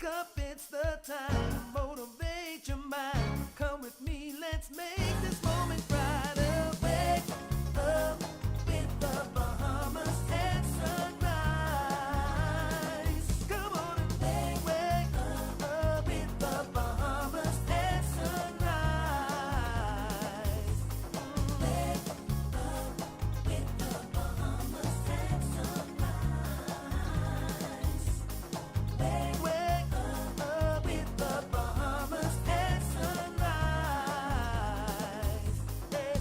Wake up, it's the time to motivate your mind. Come with me, let's make this moment brighter. Wake up with the Bahamas at sunrise. Come on and wake up with the Bahamas at sunrise. Wake up with the Bahamas at sunrise. Wake up with the Bahamas at sunrise. Hey.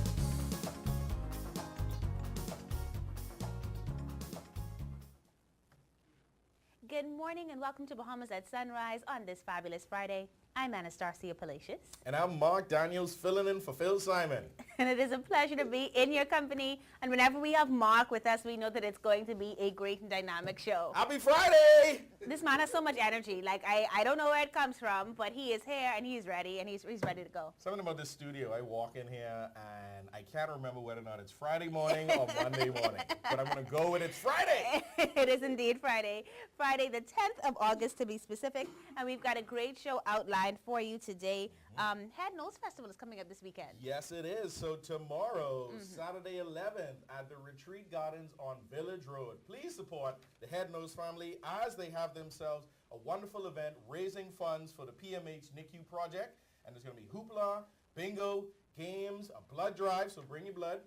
Good morning and welcome to Bahamas at Sunrise on this fabulous Friday. I'm Anastasia Palacios. And I'm Mark Daniels, filling in for Phil Simon. And it is a pleasure to be in your company. And whenever we have Mark with us, we know that it's going to be a great and dynamic show. Happy Friday! This man has so much energy. Like, I don't know where it comes from, but he is here and he's ready and he's ready to go. Something about this studio, I walk in here and I can't remember whether or not it's Friday morning or Monday morning. But I'm going to go with it's Friday. It is indeed Friday. Friday the 10th of August to be specific. And we've got a great show outlined for you today. Head Nose Festival is coming up this weekend. Yes, it is. So tomorrow, Saturday 11th, at the Retreat Gardens on Village Road. Please support the Head Nose family as they have themselves a wonderful event raising funds for the PMH NICU project. And there's going to be hoopla, bingo, games, a blood drive, so bring your blood,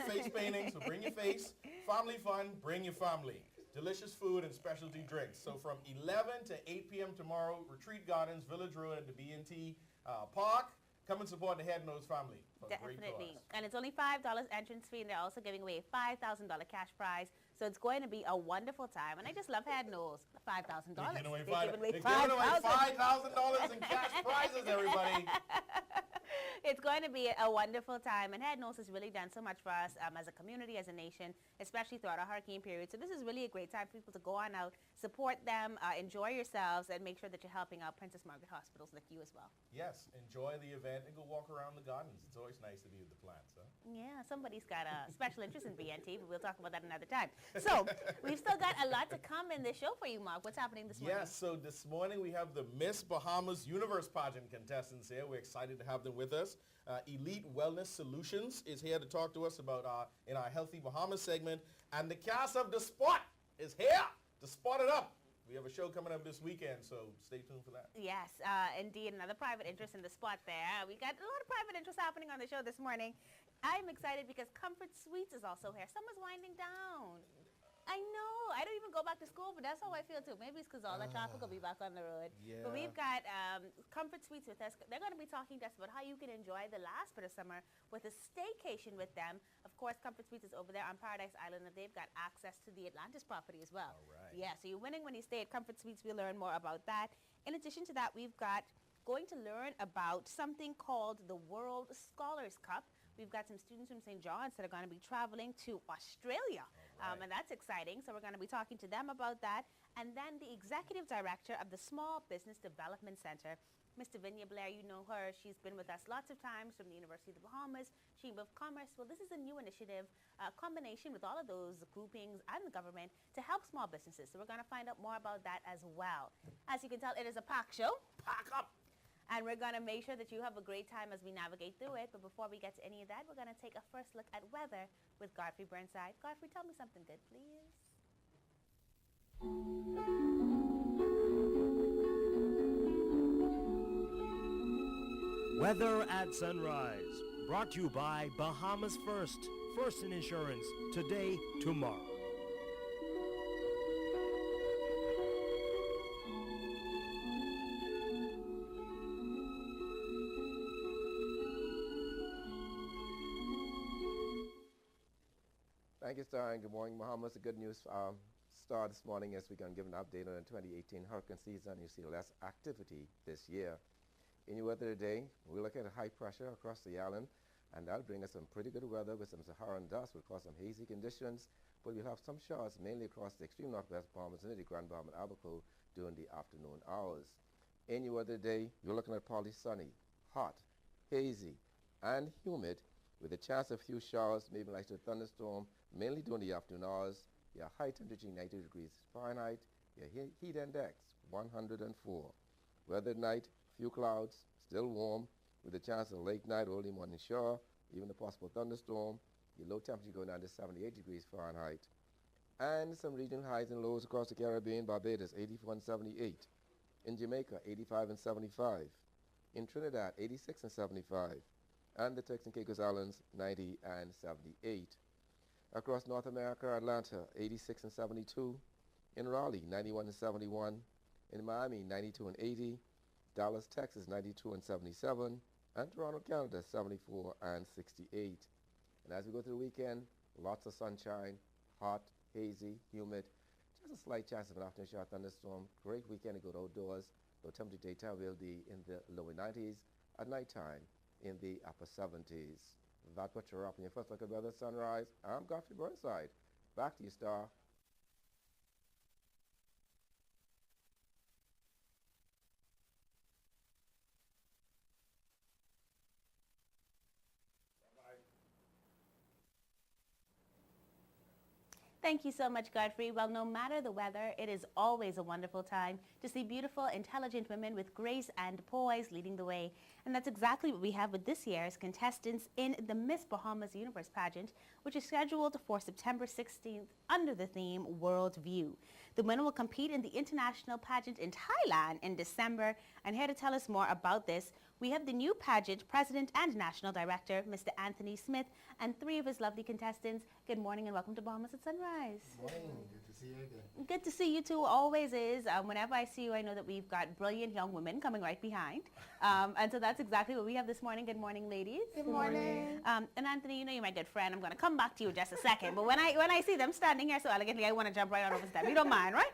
face painting, so bring your face, family fun, bring your family. Delicious food and specialty drinks. So from 11 to 8 p.m. tomorrow, Retreat Gardens, Village Road at the B&T Park. Come and support the Head Nose family. For a great Definitely. cause. And it's only $5 entrance fee, and they're also giving away a $5,000 cash prize. So it's going to be a wonderful time. And I just love Head Nose. $5,000. They're giving away They're $5,000 in cash prizes, everybody. It's going to be a wonderful time, and Head Nose has really done so much for us as a community, as a nation, especially throughout our hurricane period. So this is really a great time for people to go on out, support them, enjoy yourselves, and make sure that you're helping out Princess Margaret Hospitals like you as well. Yes, enjoy the event and go walk around the gardens. It's always nice to be with the plants, huh? Yeah, somebody's got a special interest in BNT, but we'll talk about that another time. So we've still got a lot to come in this show for you, Mark. What's happening this morning? Yes, so this morning we have the Miss Bahamas Universe Pageant contestants here. We're excited to have them with us. Elite Wellness Solutions is here to talk to us about in our Healthy Bahamas segment. And the cast of The Spot is here to spot it up. We have a show coming up this weekend, so stay tuned for that. Yes, indeed, another private interest in the spot there. We got a lot of private interest happening on the show this morning. I'm excited because Comfort Suites is also here. Summer's winding down. I know. I don't even go back to school, but that's how I feel too. Maybe it's because all the traffic will be back on the road. Yeah. But we've got Comfort Suites with us. They're going to be talking to us about how you can enjoy the last bit of summer with a staycation with them. Of course, Comfort Suites is over there on Paradise Island, and they've got access to the Atlantis property as well. All right. Yeah, so you're winning when you stay at Comfort Suites. We'll learn more about that. In addition to that, we've got going to learn about something called the World Scholars Cup. We've got some students from St. John's that are going to be traveling to Australia, and that's exciting. So we're going to be talking to them about that. And then the executive director of the Small Business Development Center, Mr. Vinya Blair, you know her. She's been with us lots of times from the University of the Bahamas, Chamber of Commerce. Well, this is a new initiative, a combination with all of those groupings and the government to help small businesses. So we're going to find out more about that as well. As you can tell, it is a packed show. Pack up! And we're going to make sure that you have a great time as we navigate through it. But before we get to any of that, we're going to take a first look at weather with Godfrey Burnside. Godfrey, tell me something good, please. Weather at Sunrise, brought to you by Bahamas First. First in insurance, today, tomorrow. Thank you, Star, and good morning, Bahamas. A good news star this morning is we're going to give an update on the 2018 hurricane season. You see less activity this year. In your weather today, we look at high pressure across the island, and that'll bring us some pretty good weather with some Saharan dust. Will cause some hazy conditions, but we'll have some showers mainly across the extreme northwest Bahamas and the Grand Bahama and Abaco during the afternoon hours. In your weather today, you're looking at partly sunny, hot, hazy, and humid, with a chance of a few showers, maybe like a thunderstorm, mainly during the afternoon hours. Your high temperature 90 degrees Fahrenheit. Your heat index 104. Weather at night, few clouds, still warm, with a chance of a late night, early morning shower, even a possible thunderstorm. Your low temperature going down to 78 degrees Fahrenheit. And some regional highs and lows across the Caribbean. Barbados, 84 and 78. In Jamaica, 85 and 75. In Trinidad, 86 and 75. And the Turks and Caicos Islands, 90 and 78. Across North America, Atlanta, 86 and 72. In Raleigh, 91 and 71. In Miami, 92 and 80. Dallas, Texas, 92 and 77. And Toronto, Canada, 74 and 68. And as we go through the weekend, lots of sunshine, hot, hazy, humid, just a slight chance of an afternoon shower thunderstorm. Great weekend to go outdoors. Low temperature daytime will be in the lower 90s. At nighttime, in the upper 70s. That puts you up in your first look at weather sunrise. I'm Godfrey Burnside. Back to you, Star. Thank you so much, Godfrey. Well, no matter the weather, it is always a wonderful time to see beautiful, intelligent women with grace and poise leading the way. And that's exactly what we have with this year's contestants in the Miss Bahamas Universe pageant, which is scheduled for September 16th under the theme World View. The winner will compete in the international pageant in Thailand in December. And here to tell us more about this, we have the new pageant president and national director, Mr. Anthony Smith, and three of his lovely contestants. Good morning and welcome to Bahamas at Sunrise. Good morning. Good to see you again. Good to see you too, always is. Whenever I see you, I know that we've got brilliant young women coming right behind. And so that's exactly what we have this morning. Good morning, ladies. Good morning. And Anthony, you know you're my good friend. I'm going to come back to you in just a second. But when I see them standing here so elegantly, I want to jump right on over to them. You don't mind, right?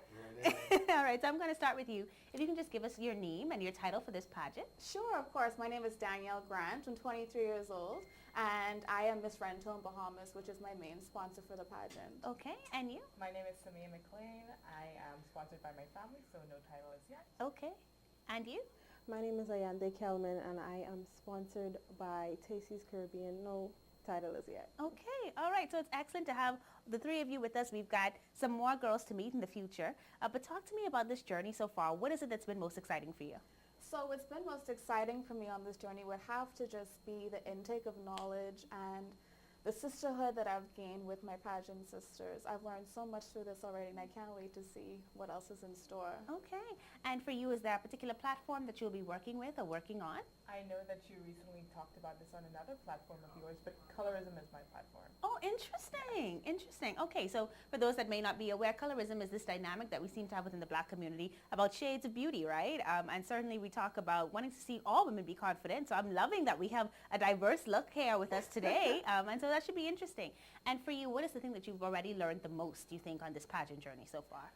All right, so I'm going to start with you. If you can just give us your name and your title for this pageant. Sure, of course. My name is Danielle Grant. I'm 23 years old, and I am Miss Rentone Bahamas, which is my main sponsor for the pageant. Okay, and you? My name is Samia McLean. I am sponsored by my family, so no title is yet. Okay, and you? My name is Ayande Kelman, and I am sponsored by Tasty's Caribbean. No title is yet. Okay, all right. So it's excellent to have the three of you with us. We've got some more girls to meet in the future. But talk to me about this journey so far. What is it that's been most exciting for you? So what's been most exciting for me on this journey would have to just be the intake of knowledge and the sisterhood that I've gained with my pageant sisters. I've learned so much through this already, and I can't wait to see what else is in store. Okay. And for you, is there a particular platform that you'll be working with or working on? I know that you recently talked about this on another platform of yours, but colorism is my platform. Oh, interesting. Interesting. Okay, so for those that may not be aware, colorism is this dynamic that we seem to have within the Black community about shades of beauty, right? And certainly we talk about wanting to see all women be confident. So I'm loving that we have a diverse look here with us today. And so that should be interesting. And for you, what is the thing that you've already learned the most, you think, on this pageant journey so far?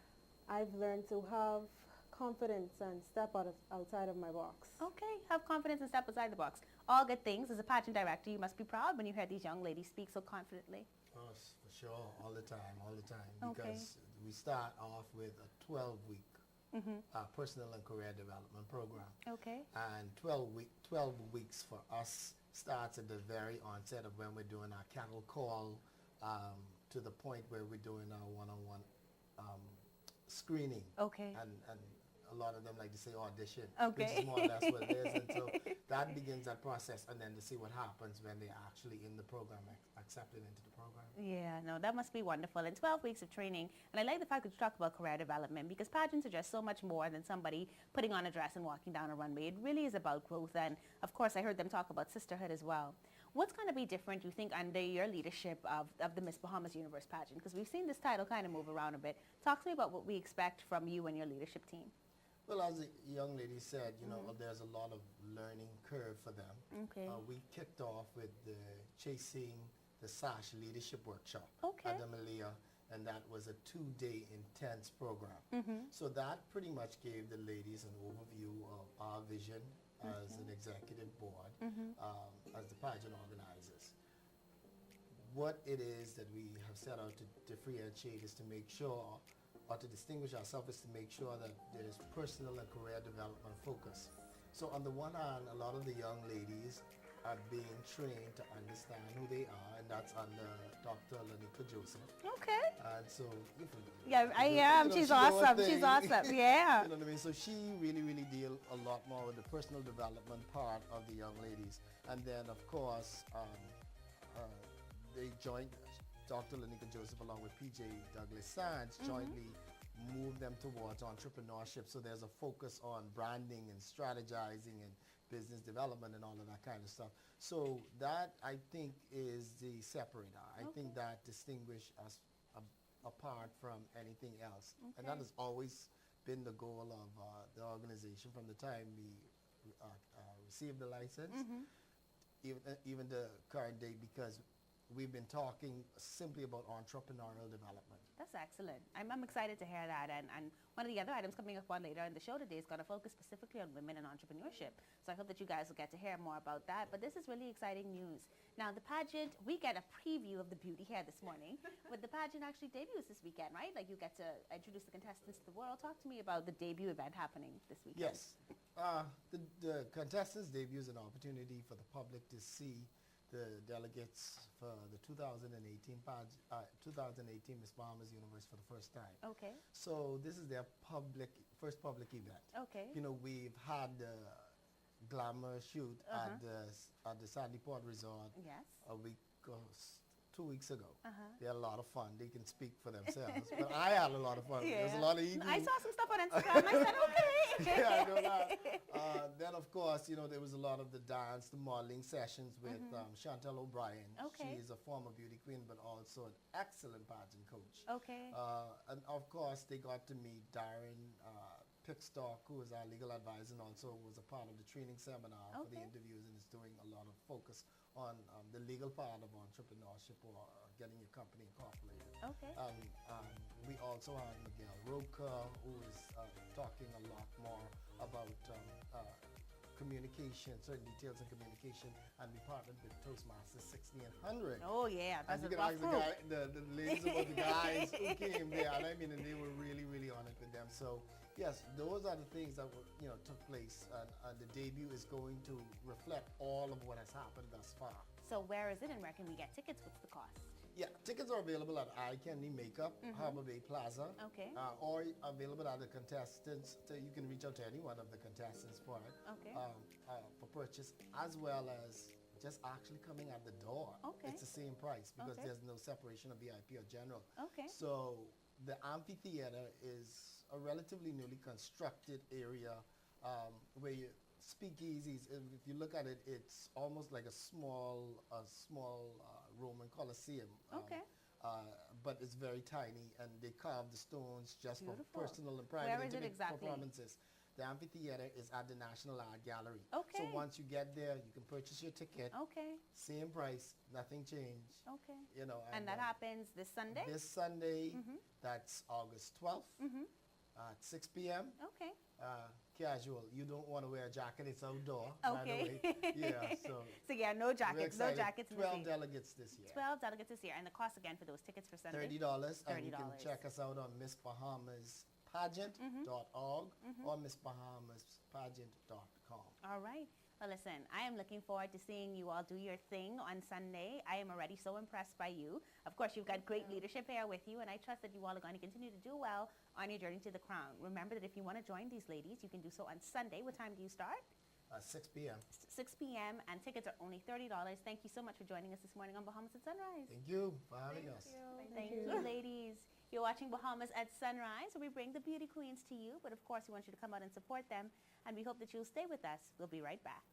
I've learned to have confidence and step outside of my box. Okay, have confidence and step outside the box. All good things. As a pageant director, you must be proud when you hear these young ladies speak so confidently. Oh, for sure, all the time. Okay. Because we start off with a 12-week personal and career development program. Okay. And 12 weeks for us starts at the very onset of when we're doing our cattle call to the point where we're doing our one-on-one screening. Okay. And a lot of them like to say audition, Okay. which is more or less what it is. And so that begins that process, and then to see what happens when they're actually in the program, accepted into the program. Yeah, no, that must be wonderful. And 12 weeks of training. And I like the fact that you talk about career development, because pageants are just so much more than somebody putting on a dress and walking down a runway. It really is about growth. And of course, I heard them talk about sisterhood as well. What's going to be different, you think, under your leadership of the Miss Bahamas Universe pageant? Because we've seen this title kind of move around a bit. Talk to me about what we expect from you and your leadership team. Well, as the young lady said, you know, there's a lot of learning curve for them. Okay. We kicked off with the Chasing the Sash Leadership Workshop Okay. at the Malia, and that was a 2-day intense program. So that pretty much gave the ladies an overview of our vision as an executive board, as the pageant organizers. What it is that we have set out to differentiate is to make sure, or to distinguish ourselves, is to make sure that there is personal and career development focus. So on the one hand, a lot of the young ladies are being trained to understand who they are, and that's under Dr. Lanika Joseph. Okay. And so, you know, Yeah, I you am. know, She's she know her awesome. She's thing. awesome. Yeah. You know what I mean? So she really deal a lot more with the personal development part of the young ladies. And then, of course, they joined Dr. Lanika Joseph along with PJ Douglas Sands jointly move them towards entrepreneurship. So there's a focus on branding and strategizing and business development and all of that kind of stuff. So that, I think, is the separator. I think that distinguishes us apart from anything else. And that has always been the goal of the organization from the time we received the license, even the current day, because we've been talking simply about entrepreneurial development. That's excellent. I'm excited to hear that. And one of the other items coming up on later in the show today is going to focus specifically on women and entrepreneurship. So I hope that you guys will get to hear more about that. But this is really exciting news. Now, the pageant, we get a preview of the beauty here this morning, but the pageant actually debuts this weekend, right? Like, you get to introduce the contestants to the world. Talk to me about the debut event happening this weekend. Yes. The contestants debut is an opportunity for the public to see the delegates for the 2018 Miss Bahamas Universe for the first time. Okay. So this is their first public event. Okay. You know, we've had the glamour shoot at the Sandy Port Resort Yes. a week or 2 weeks ago. They had a lot of fun. They can speak for themselves. But I had a lot of fun. There was a lot of eating. I saw some stuff on Instagram. I said, okay. Yeah, I know that. Then, of course, you know, there was a lot of the dance, the modeling sessions with Chantel O'Brien. Okay. She is a former beauty queen, but also an excellent pageant coach. Okay. And, of course, they got to meet Darren Pickstock, who is our legal advisor and also was a part of the training seminar for the interviews and is doing a lot of focus on the legal part of entrepreneurship or getting your company incorporated. Okay. We also had Miguel Roca, who is talking a lot more about communication, certain details in communication, and we partnered with Toastmasters 60 and 100. Oh yeah, that's and you a can rough ask group. the ladies about the guys who came there, and I mean, and they were really honored with them. So yes, those are the things that were, took place, and the debut is going to reflect all of what has happened thus far. So where is it, and where can we get tickets? What's the cost? Yeah, tickets are available at Eye Candy Makeup, Harbor Bay Plaza. Okay. Or available at the contestants. You can reach out to any one of the contestants for it. Okay. For purchase, as well as just actually coming at the door. Okay. It's the same price because Okay. there's no separation of VIP or general. Okay. So the amphitheater is a relatively newly constructed area where you speakeasies. If you look at it, it's almost like a small Roman Colosseum. Okay. But it's very tiny, and they carve the stones just Beautiful. for personal and private Where is it intimate exactly? performances. The amphitheater is at the National Art Gallery. Okay. So once you get there, you can purchase your ticket. Okay. Same price, nothing changed. Okay. You know. And that happens this Sunday? This Sunday, that's August 12th at 6 p.m. Okay. Casual. You don't want to wear a jacket. It's outdoor. Okay. By the way. Yeah. So. So yeah, no we're jackets. No excited. jackets in the 12 seat. delegates this year. 12 delegates this year. And the cost again for those tickets for Sunday? $30. And you can $30. check us out on MissBahamasPageant.org or MissBahamasPageant.com. All right. Well, listen, I am looking forward to seeing you all do your thing on Sunday. I am already so impressed by you. Of course, you've got great leadership here with you, and I trust that you all are going to continue to do well on your journey to the crown. Remember that if you want to join these ladies, you can do so on Sunday. What time do you start? 6 p.m. 6 p.m. and tickets are only $30. Thank you so much for joining us this morning on Bahamas at Sunrise. Thank you for having us. Thank you, ladies. You're watching Bahamas at Sunrise, where we bring the beauty queens to you. But of course, we want you to come out and support them, and we hope that you'll stay with us. We'll be right back.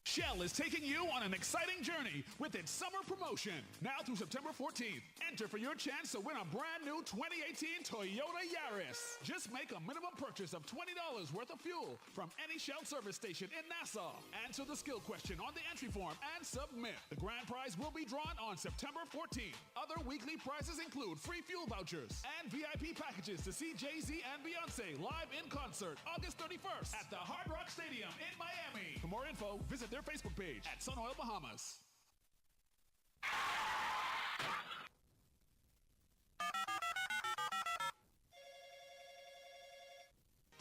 Shell is taking you on an exciting journey with its summer promotion. Now through September 14th, enter for your chance to win a brand new 2018 Toyota Yaris. Just make a minimum purchase of $20 worth of fuel from any Shell service station in Nassau. Answer the skill question on the entry form and submit. The grand prize will be drawn on September 14th. Other weekly prizes include free fuel vouchers and VIP packages to see Jay-Z and Beyonce live in concert August 31st at the Hard Rock Stadium in Miami. For more info, visit their Facebook page at Sunoil Bahamas.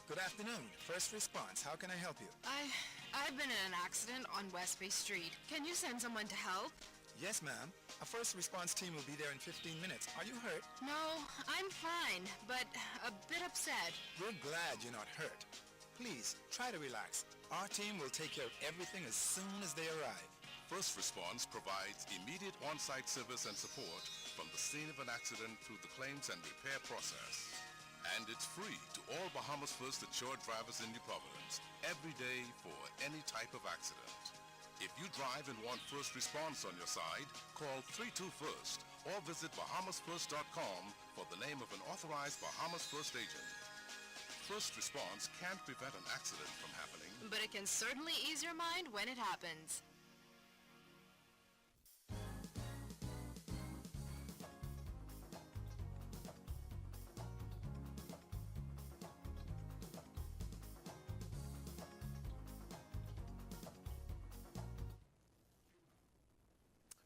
Good afternoon. First response. How can I help you? I I've been in an accident on West Bay Street. Can you send someone to help? Yes, ma'am. A first response team will be there in 15 minutes. Are you hurt? No, I'm fine, but a bit upset. We're glad you're not hurt. Please, try to relax. Our team will take care of everything as soon as they arrive. First Response provides immediate on-site service and support from the scene of an accident through the claims and repair process. And it's free to all Bahamas First insured drivers in New Providence every day for any type of accident. If you drive and want First Response on your side, call 32-FIRST or visit bahamasfirst.com for the name of an authorized Bahamas First agent. First Response can't prevent an accident from happening, But it can certainly ease your mind when it happens.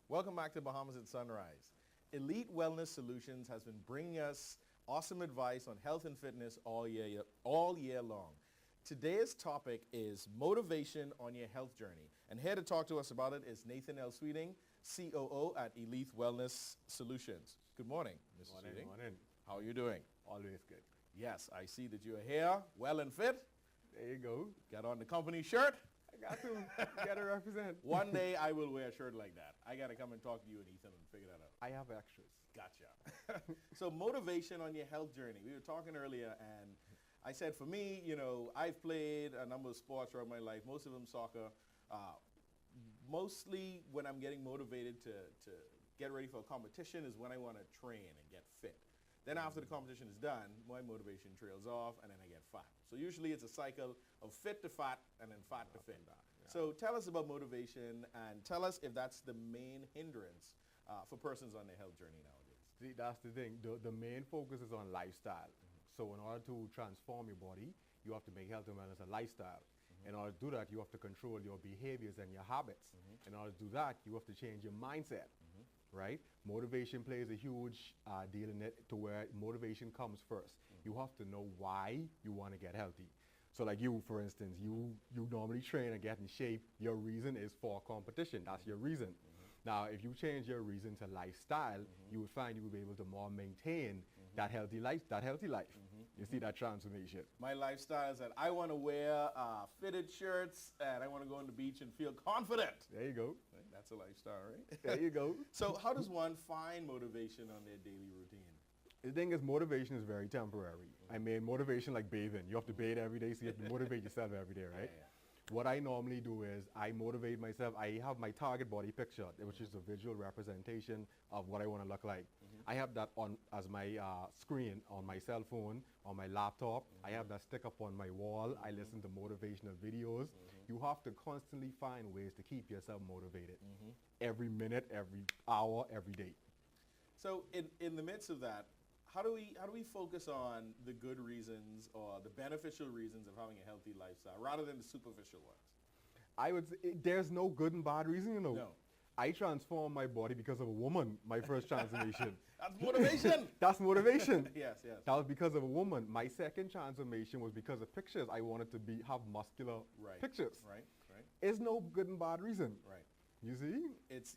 Welcome back to Bahamas at Sunrise. Elite Wellness Solutions has been bringing us awesome advice on health and fitness all year long. Today's topic is motivation on your health journey. And here to talk to us about it is Nathan L. Sweeting, COO at Elite Wellness Solutions. Good morning, Mr. Sweeting. Morning. How are you doing? Always good. Yes, I see that you're here, well and fit. There you go. Got on the company shirt. I got to. Gotta represent. One day I will wear a shirt like that. I got to come and talk to you and Ethan and figure that out. I have extras. Gotcha. So motivation on your health journey. We were talking earlier and I said for me, you know, I've played a number of sports throughout my life, most of them soccer. Mostly when I'm getting motivated to get ready for a competition is when I want to train and get fit. Then after the competition is done, my motivation trails off and then I get fat. So usually it's a cycle of fit to fat and then fat to fit. So tell us about motivation and tell us if that's the main hindrance for persons on their health journey nowadays. See, that's the thing. The main focus is on lifestyle. So in order to transform your body, you have to make health and wellness a lifestyle. In order to do that, you have to control your behaviors and your habits. In order to do that, you have to change your mindset. Right? Motivation plays a huge deal in it to where motivation comes first. You have to know why you want to get healthy. So like you, for instance, you normally train and get in shape. Your reason is for competition. That's your reason. Now, if you change your reason to lifestyle, you would find you will be able to more maintain that healthy life. You see that transformation. My lifestyle is that I want to wear fitted shirts and I want to go on the beach and feel confident. There you go. That's a lifestyle, right? There you go. So how does one find motivation on their daily routine? The thing is, motivation is very temporary. I mean, motivation like bathing. You have to bathe every day, so you have to motivate yourself every day, right? What I normally do is I motivate myself. I have my target body picture, which is a visual representation of what I want to look like. I have that on as my screen on my cell phone, on my laptop. I have that stick up on my wall. I listen to motivational videos. You have to constantly find ways to keep yourself motivated. Every minute, every hour, every day. So in the midst of that, how do we focus on the good reasons or the beneficial reasons of having a healthy lifestyle rather than the superficial ones? I would say there's no good and bad reason, you know. No. I transformed my body because of a woman, my first transformation. That's motivation. That's motivation. Yes. That was because of a woman. My second transformation was because of pictures. I wanted to have muscular pictures. Right. It's no good and bad reason. Right. You see?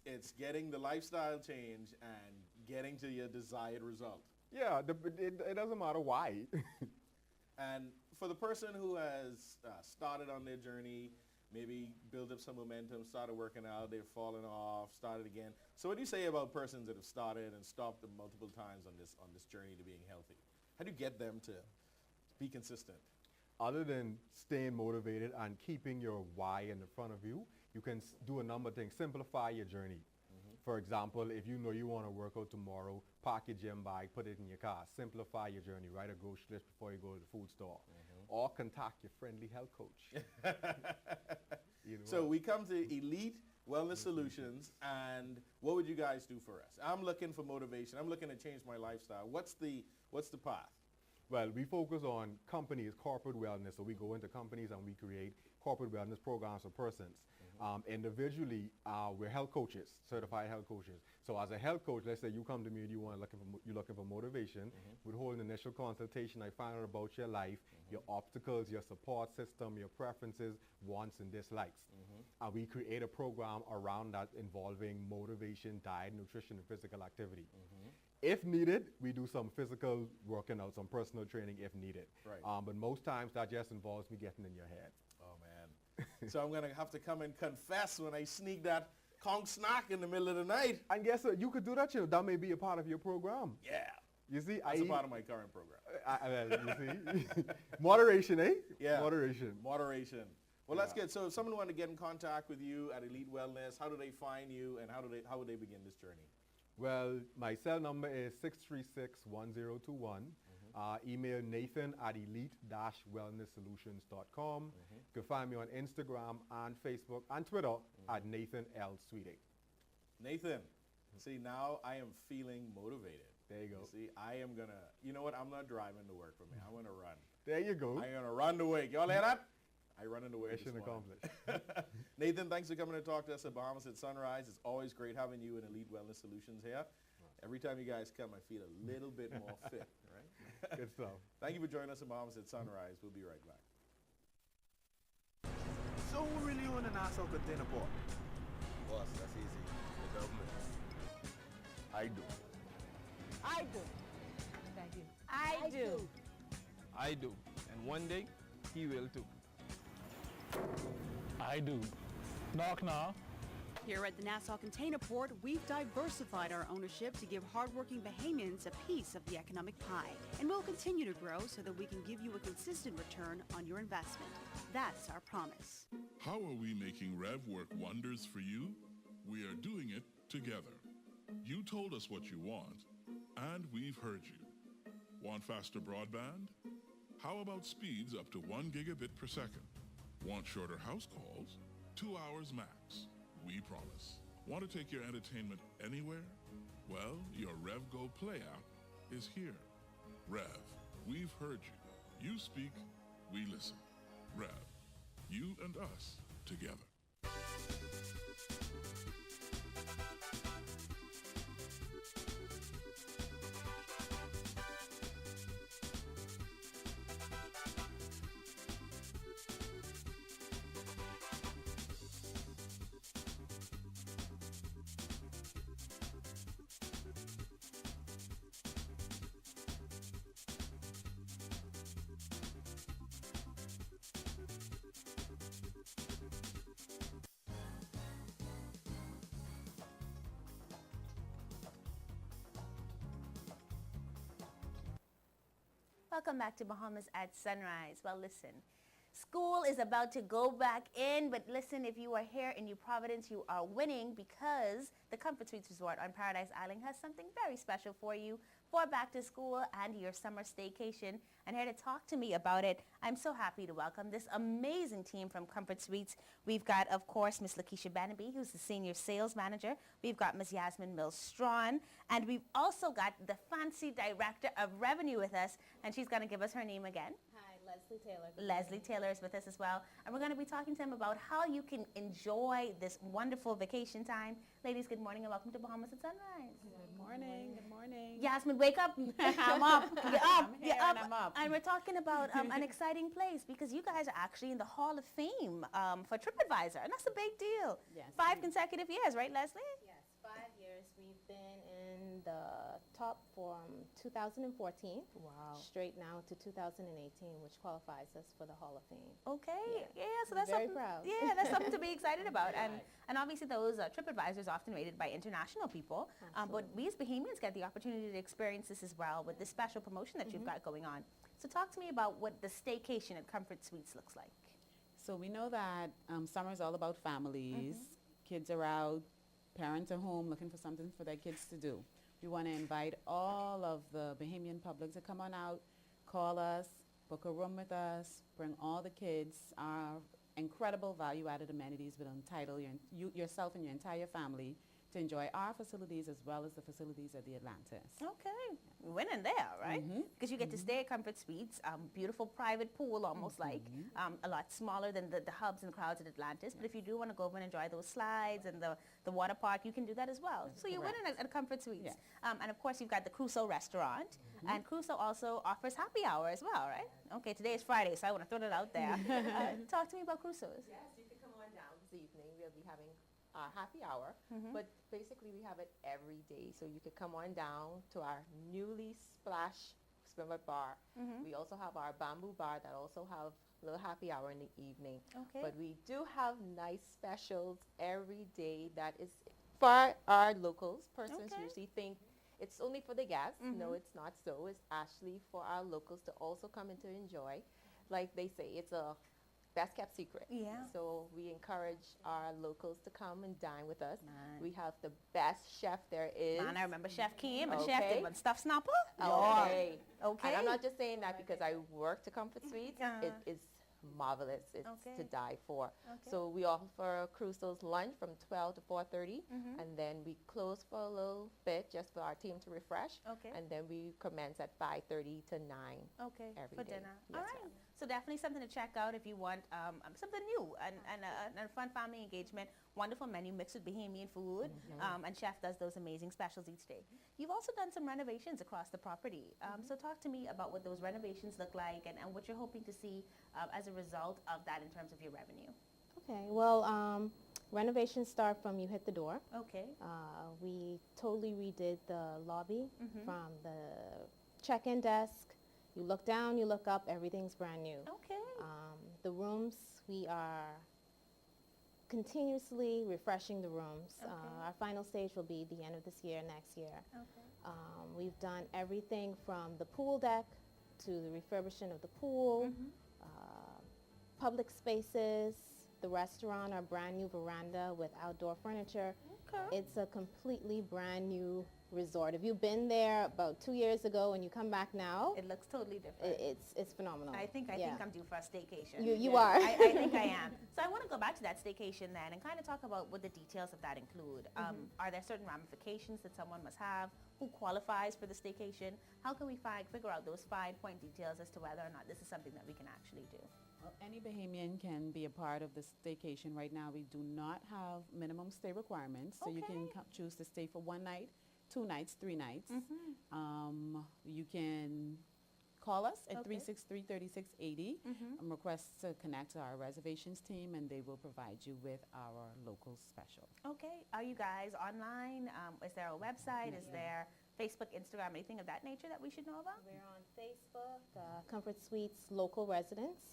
It's getting the lifestyle change and getting to your desired result. Yeah, it doesn't matter why. And for the person who has started on their journey, maybe build up some momentum, started working out, they've fallen off, started again. So what do you say about persons that have started and stopped them multiple times on this journey to being healthy? How do you get them to be consistent? Other than staying motivated and keeping your why in the front of you, you can do a number of things. Simplify your journey. For example, if you know you want to work out tomorrow, pack your gym bag, put it in your car. Simplify your journey. Write a grocery list before you go to the food store. Or contact your friendly health coach. So we come to Elite Wellness Solutions, and what would you guys do for us? I'm looking for motivation. I'm looking to change my lifestyle. What's the path? Well, we focus on companies, corporate wellness. So we go into companies and we create corporate wellness programs for persons. Individually, we're health coaches, certified health coaches. So as a health coach, let's say you come to me and you're looking for motivation. We'd hold an initial consultation. I find out about your life, your obstacles, your support system, your preferences, wants and dislikes. And we create a program around that involving motivation, diet, nutrition, and physical activity. If needed, we do some physical working out, some personal training if needed. Right. But most times that just involves me getting in your head. Oh, man. So I'm going to have to come and confess when I sneak that conch snack in the middle of the night. And guess what? You could do that, you know. That may be a part of your program. Yeah. You see, That's a part of my current program. Well, you see, moderation, eh? Yeah. Moderation. Moderation. Well, that's good. So if someone wanted to get in contact with you at Elite Wellness, how do they find you and how would they begin this journey? Well, my cell number is 636-1021. Email Nathan at elite-wellnesssolutions.com. You can find me on Instagram and Facebook and Twitter at Nathan L. Sweeting. Nathan, see, now I am feeling motivated. There you go. See, I am going to, you know what? I'm not driving to work for me. I'm going to run. There you go. I'm going to run to wake. Y'all hear that? I run into wake. Mission accomplished. Nathan, thanks for coming to talk to us at Bahamas at Sunrise. It's always great having you and Elite Wellness Solutions here. Every time you guys come, I feel a little bit more fit, right? Good stuff. Thank you for joining us at Bahamas at Sunrise. We'll be right back. So who really own a Nassau container port? Boss, that's easy. The government. I do. I do. Thank you. I do. I do. And one day, he will too. I do. Knock knock. Here at the Nassau Container Port, we've diversified our ownership to give hardworking Bahamians a piece of the economic pie. And we'll continue to grow so that we can give you a consistent return on your investment. That's our promise. How are we making Rev work wonders for you? We are doing it together. You told us what you want, and we've heard you. Want faster broadband? How about speeds up to 1 gigabit per second? Want shorter house calls? 2 hours max. We promise. Want to take your entertainment anywhere? Well, your RevGo Play app is here. Rev, we've heard you. You speak, we listen. Rev, you and us together. Welcome back to Bahamas at Sunrise. Well, listen, school is about to go back in, but listen, if you are here in New Providence, you are winning because the Comfort Suites Resort on Paradise Island has something very special for you for back to school and your summer staycation. And here to talk to me about it, I'm so happy to welcome this amazing team from Comfort Suites. We've got, of course, Miss Lakeisha Bannaby, who's the Senior Sales Manager. We've got Ms. Yasmin Mills-Strawn. And we've also got the fancy Director of Revenue with us. And she's going to give us her name again. Hi, Leslie Taylor. Leslie Taylor is with us as well. And we're going to be talking to them about how you can enjoy this wonderful vacation time. Ladies, good morning and welcome to Bahamas at Sunrise. Good morning. Good morning. Yasmin, wake up. I'm up. You're up. I'm here and I'm up. And we're talking about an exciting place because you guys are actually in the Hall of Fame for TripAdvisor. And that's a big deal. Yes. 5 consecutive years, right, Leslie? Yes, 5 years. We've been in the top from 2014 straight now to 2018, which qualifies us for the Hall of Fame. Okay. Yeah, so that's very something, proud. Yeah, that's something to be excited about. And obviously those TripAdvisors are often rated by international people. But we as Bahamians get the opportunity to experience this as well with this special promotion that you've got going on. So talk to me about what the staycation at Comfort Suites looks like. So we know that summer is all about families. Kids are out, parents are home looking for something for their kids to do. We want to invite all of the Bahamian public to come on out, call us, book a room with us, bring all the kids. Our incredible value-added amenities will entitle yourself and your entire family to enjoy our facilities as well as the facilities at the Atlantis. Okay, winning there, right? Because you get to stay at Comfort Suites, beautiful private pool, almost like, a lot smaller than the hubs and crowds at Atlantis. But if you do want to go over and enjoy those slides and the water park, you can do that as well. So you're winning at Comfort Suites. And of course, you've got the Crusoe restaurant. And Crusoe also offers happy hour as well, right? Okay, today is Friday, so I want to throw that out there. Talk to me about Crusoe's. Yes, you can come on down this evening. We'll be having happy hour, but basically we have it every day. So you could come on down to our newly splashed swimmer bar. We also have our bamboo bar that also have a little happy hour in the evening. Okay. But we do have nice specials every day that is for our locals. Persons usually think it's only for the guests. No, it's not so. It's actually for our locals to also come and to enjoy. Like they say, it's a best kept secret. Yeah. So we encourage our locals to come and dine with us. We have the best chef there is. Man, I remember Chef Kim and Chef did one stuff snapper. Okay. Okay. And I'm not just saying that because I work to Comfort Suites. It is marvelous. It's to die for. So we offer Crusoe's lunch from 12 to 4:30, and then we close for a little bit just for our team to refresh. And then we commence at 5:30 to 9. Every for day. dinner. Yes, All right. So definitely something to check out if you want something new and a fun family engagement. Wonderful menu mixed with Bahamian food, and Chef does those amazing specials each day. You've also done some renovations across the property. So talk to me about what those renovations look like and what you're hoping to see as a result of that in terms of your revenue. Okay, well, renovations start from you hit the door. Okay. We totally redid the lobby from the check-in desk. You look down, you look up, everything's brand new. Okay. The rooms, we are continuously refreshing the rooms. Our final stage will be the end of this year, next year. We've done everything from the pool deck to the refurbishment of the pool, public spaces, the restaurant, our brand new veranda with outdoor furniture. It's a completely brand new resort. If you've been there about 2 years ago and you come back now, it looks totally different. It's phenomenal. I think I'm due for a staycation. You are. I think I am. So I want to go back to that staycation then and kind of talk about what the details of that include. Are there certain ramifications that someone must have? Who qualifies for the staycation? How can we figure out those fine-point details as to whether or not this is something that we can actually do? Well, any Bahamian can be a part of the staycation. Right now, we do not have minimum stay requirements, so you can choose to stay for 1 night, 2 nights, 3 nights. You can call us at 363-3680 and request to connect to our reservations team, and they will provide you with our local special. Okay. Are you guys online? Is there a website? Is there Facebook, Instagram, anything of that nature that we should know about? We're on Facebook, Comfort Suites Local Residents.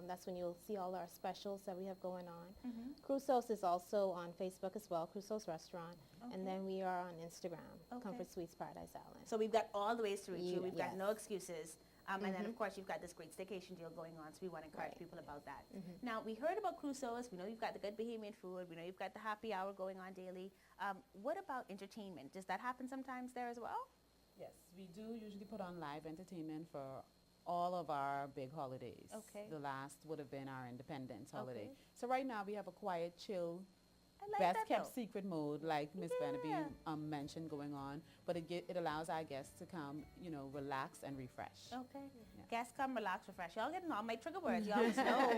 That's when you'll see all our specials that we have going on. Crusoe's is also on Facebook as well, Crusoe's Restaurant. And then we are on Instagram, Comfort Suites Paradise Island. So we've got all the ways to reach you. We've got no excuses. And then, of course, you've got this great staycation deal going on, so we want to encourage people about that. Now, we heard about Crusoe's. We know you've got the good Bahamian food. We know you've got the happy hour going on daily. What about entertainment? Does that happen sometimes there as well? Yes, we do usually put on live entertainment for all of our big holidays. The last would have been our Independence holiday. So right now we have a quiet, chill, best kept secret mode, like Ms. Benaby mentioned, going on. But it allows our guests to come, relax and refresh. Guests come, relax, refresh. Y'all getting all my trigger words. Y'all just know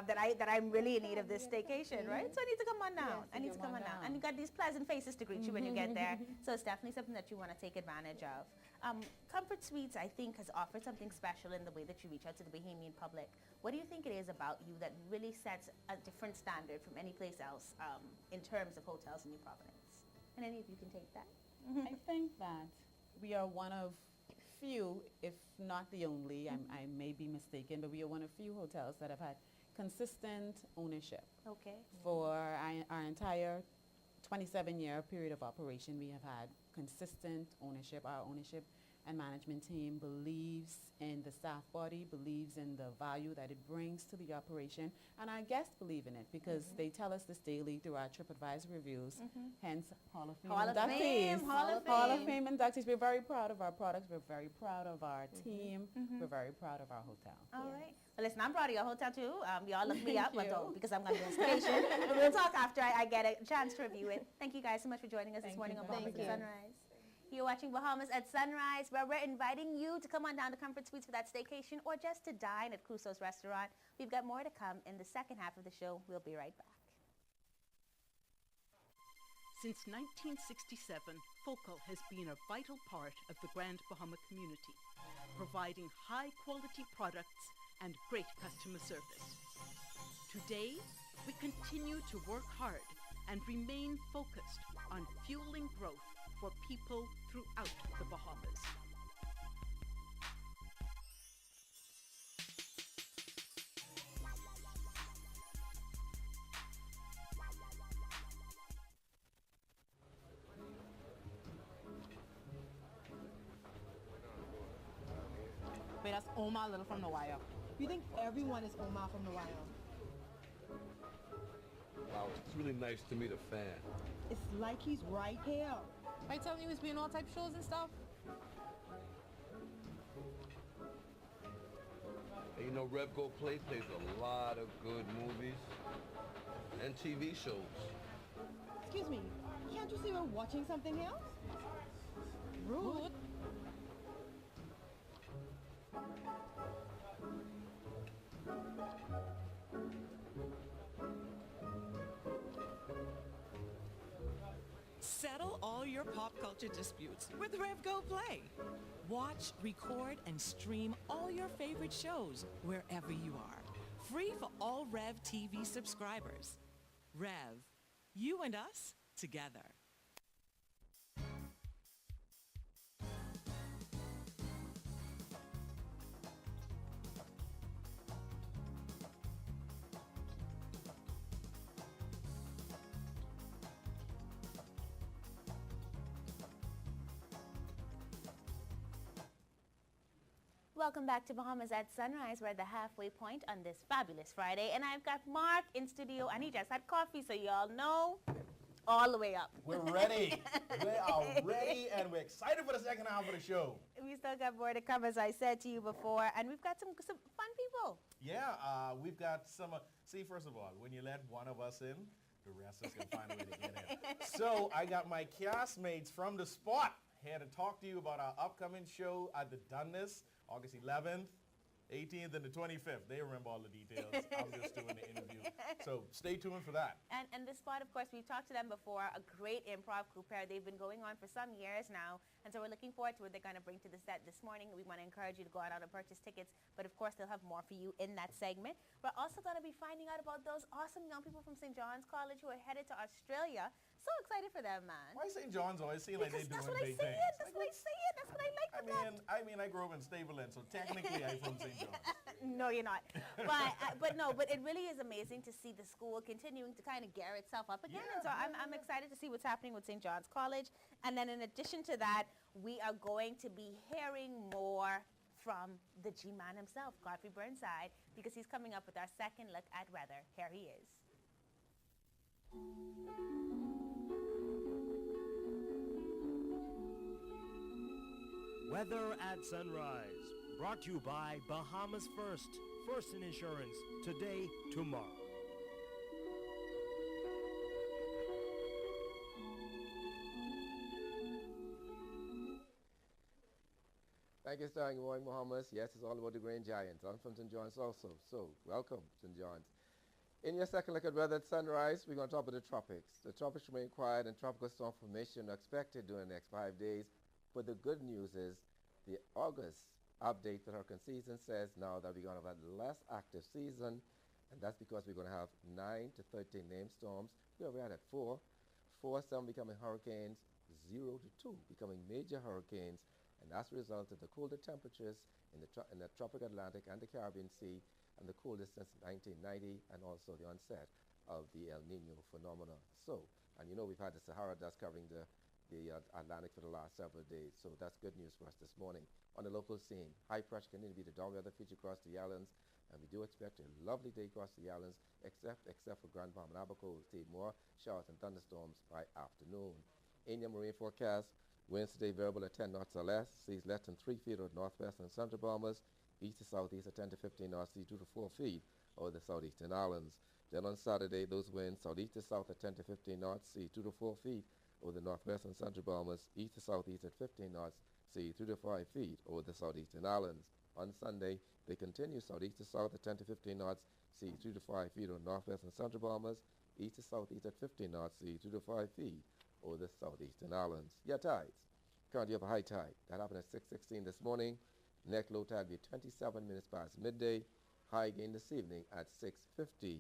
that I'm really in need of this staycation, right? So I need to come on down. I need to come on down. And you got these pleasant faces to greet you when you get there. So it's definitely something that you want to take advantage of. Comfort Suites, I think, has offered something special in the way that you reach out to the Bahamian public. What do you think it is about you that really sets a different standard from any place else in terms of hotels in New Providence? And any of you can take that. I think that we are one of few, if not the only, I may be mistaken, but we are one of few hotels that have had consistent ownership. For our entire 27-year period of operation, we have had consistent ownership. Our ownership and management team believes in the staff body, believes in the value that it brings to the operation, and our guests believe in it because they tell us this daily through our TripAdvisor reviews, hence Hall of Fame inductees. Hall of Fame inductees. We're very proud of our products. We're very proud of our team. We're very proud of our hotel. All right. Well, listen, I'm proud of your hotel too. Y'all look me up, but don't, because I'm going to do installation. But we'll talk after I get a chance to review it. Thank you guys so much for joining us this morning on Bahamas at Sunrise. You're watching Bahamas at Sunrise, where we're inviting you to come on down to Comfort Suites for that staycation or just to dine at Crusoe's Restaurant. We've got more to come in the second half of the show. We'll be right back. Since 1967, Focal has been a vital part of the Grand Bahama community, providing high-quality products and great customer service. Today, we continue to work hard and remain focused on fueling growth for people throughout the Bahamas. Wait, that's Omar Little from The Wire. You think everyone is Omar from The Wire? Wow, it's really nice to meet a fan. It's like he's right here. I telling you he's been all type shows and stuff. And you know, Rev Go Play plays a lot of good movies and TV shows. Excuse me, can't you see we're watching something else? Rude. Settle all your pop culture disputes with Rev Go Play. Watch, record, and stream all your favorite shows wherever you are. Free for all Rev TV subscribers. Rev, you and us together. Welcome back to Bahamas at Sunrise. We're at the halfway point on this fabulous Friday, and I've got Mark in studio, and he just had coffee, so y'all know, all the way up. We're ready. We are ready, and we're excited for the second half of the show. We still got more to come, as I said to you before, and we've got some fun people. Yeah, we've got some. See, first of all, when you let one of us in, the rest of us can find a way to get in. So I got my castmates from the spot here to talk to you about our upcoming show at the Dundas, August 11th, 18th, and the 25th. They remember all the details. I'm just doing the interview. So stay tuned for that. And this spot, of course, we've talked to them before, a great improv group here. They've been going on for some years now, and so we're looking forward to what they're going to bring to the set this morning. We want to encourage you to go out and purchase tickets, but of course, they'll have more for you in that segment. We're also going to be finding out about those awesome young people from St. John's College who are headed to Australia. So excited for them, man. Why St. John's always seem like they're doing big things? That's what I say. That's what I like about that. I mean, I grew up in Stapleton, so technically I'm from St. John's. No, you're not. But it really is amazing to see the school continuing to kind of gear itself up again. And so I'm excited to see what's happening with St. John's College. And then in addition to that, we are going to be hearing more from the G-Man himself, Godfrey Burnside, because he's coming up with our second look at weather. Here he is. Weather at Sunrise, brought to you by Bahamas First. First in insurance, today, tomorrow. Thank you, Star. Good morning, Bahamas. Yes, it's all about the Grand Giants. I'm from St. John's also, so welcome, St. John's. In your second look at weather at sunrise, we're going to talk about the tropics. The tropics remain quiet and tropical storm formation are expected during the next 5 days. But the good news is the August update for the hurricane season says now that we're going to have a less active season, and that's because we're going to have 9 to 13 named storms. We're at 4, 7 becoming hurricanes, 0 to 2 becoming major hurricanes, and that's a result of the colder temperatures in the tropical Atlantic and the Caribbean Sea, and the coldest since 1990, and also the onset of the El Nino phenomenon. So, and you know we've had the Sahara dust covering the the Atlantic for the last several days. So that's good news for us this morning. On the local scene, high pressure continues to be the dog weather feature across the islands, and we do expect a lovely day across the islands, except for Grand Bahama and Abaco. We'll see more showers and thunderstorms by afternoon. In your marine forecast, winds today variable at 10 knots or less, seas less than 3 feet over the northwest and central Bahamas, east to southeast at 10 to 15 knots, seas 2 to 4 feet over the southeastern islands. Then on Saturday, those winds southeast to south at 10 to 15 knots, seas 2 to 4 feet over the northwest and central Bahamas, east to southeast at 15 knots, seas 3 to 5 feet over the southeastern islands. On Sunday, they continue southeast to south at 10 to 15 knots, seas 3 to 5 feet over the northwest and central Bahamas, east to southeast at 15 knots, seas 2 to 5 feet over the southeastern islands. Your tides. Currently you have a high tide. That happened at 6:16 this morning. Next low tide will be 27 minutes past midday. High again this evening at 6:50.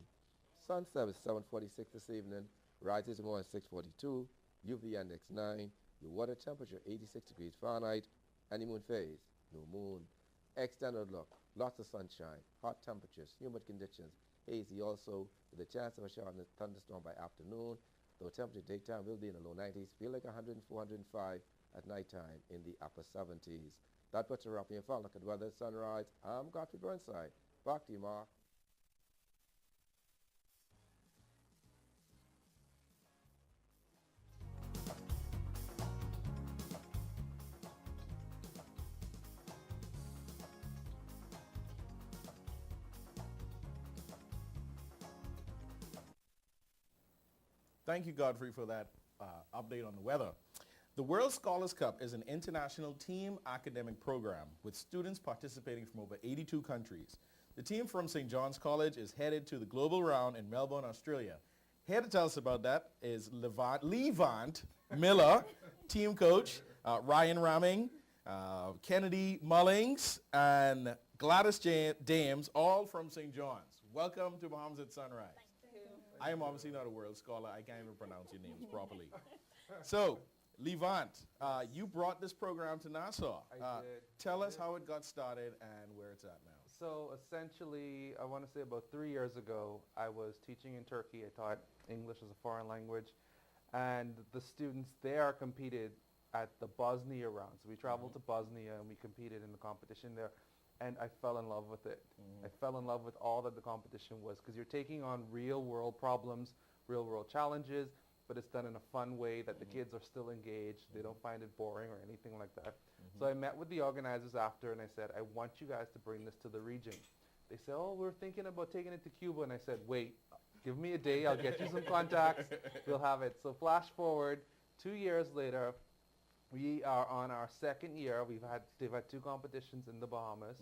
Sunset is 7:46 this evening. Rises tomorrow at 6:42. UV index 9. Your water temperature 86 degrees Fahrenheit. Honeymoon phase. No moon. Extended look. Lots of sunshine. Hot temperatures. Humid conditions. Hazy also, with a chance of a shower and a thunderstorm by afternoon. Though temperature daytime will be in the low 90s. Feel like 104, 105 at nighttime in the upper 70s. That puts a wrap in your final look at weather at sunrise. I'm Godfrey Burnside. Back to you, Mark. Thank you, Godfrey, for that update on the weather. The World Scholars Cup is an international team academic program with students participating from over 82 countries. The team from St. John's College is headed to the Global Round in Melbourne, Australia. Here to tell us about that is Levant Miller, team coach, Ryan Ramming, Kennedy Mullings, and Gladys Dames, all from St. John's. Welcome to Bahamas at Sunrise. I am obviously not a world scholar. I can't even pronounce your names properly. So, Levant, you brought this program to Nassau. I did. Tell us how it got started and where it's at now. So essentially, I want to say about 3 years ago, I was teaching in Turkey. I taught English as a foreign language. And the students there competed at the Bosnia round. So we traveled to Bosnia and we competed in the competition there. And I fell in love with it. I fell in love with all that the competition was, because you're taking on real world problems, real world challenges, but it's done in a fun way that the kids are still engaged. They don't find it boring or anything like that. So I met with the organizers after and I said, I want you guys to bring this to the region. They said, oh, we're thinking about taking it to Cuba. And I said, wait, give me a day. I'll get you some contacts. We'll have it. So flash forward 2 years later, we are on our second year. They've had 2 competitions in the Bahamas.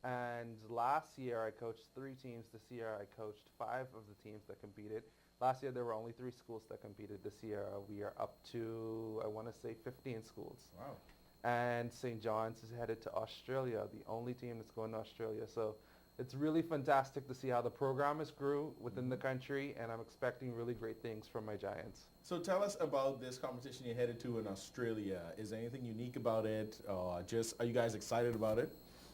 And last year I coached 3 teams. This year I coached 5 of the teams that competed. Last year there were only 3 schools that competed. This year we are up to, I want to say, 15 schools. Wow. And St. John's is headed to Australia, the only team that's going to Australia. So it's really fantastic to see how the program has grew within the country, and I'm expecting really great things from my Giants. So tell us about this competition you're headed to in Australia. Is there anything unique about it? Just, are you guys excited about it?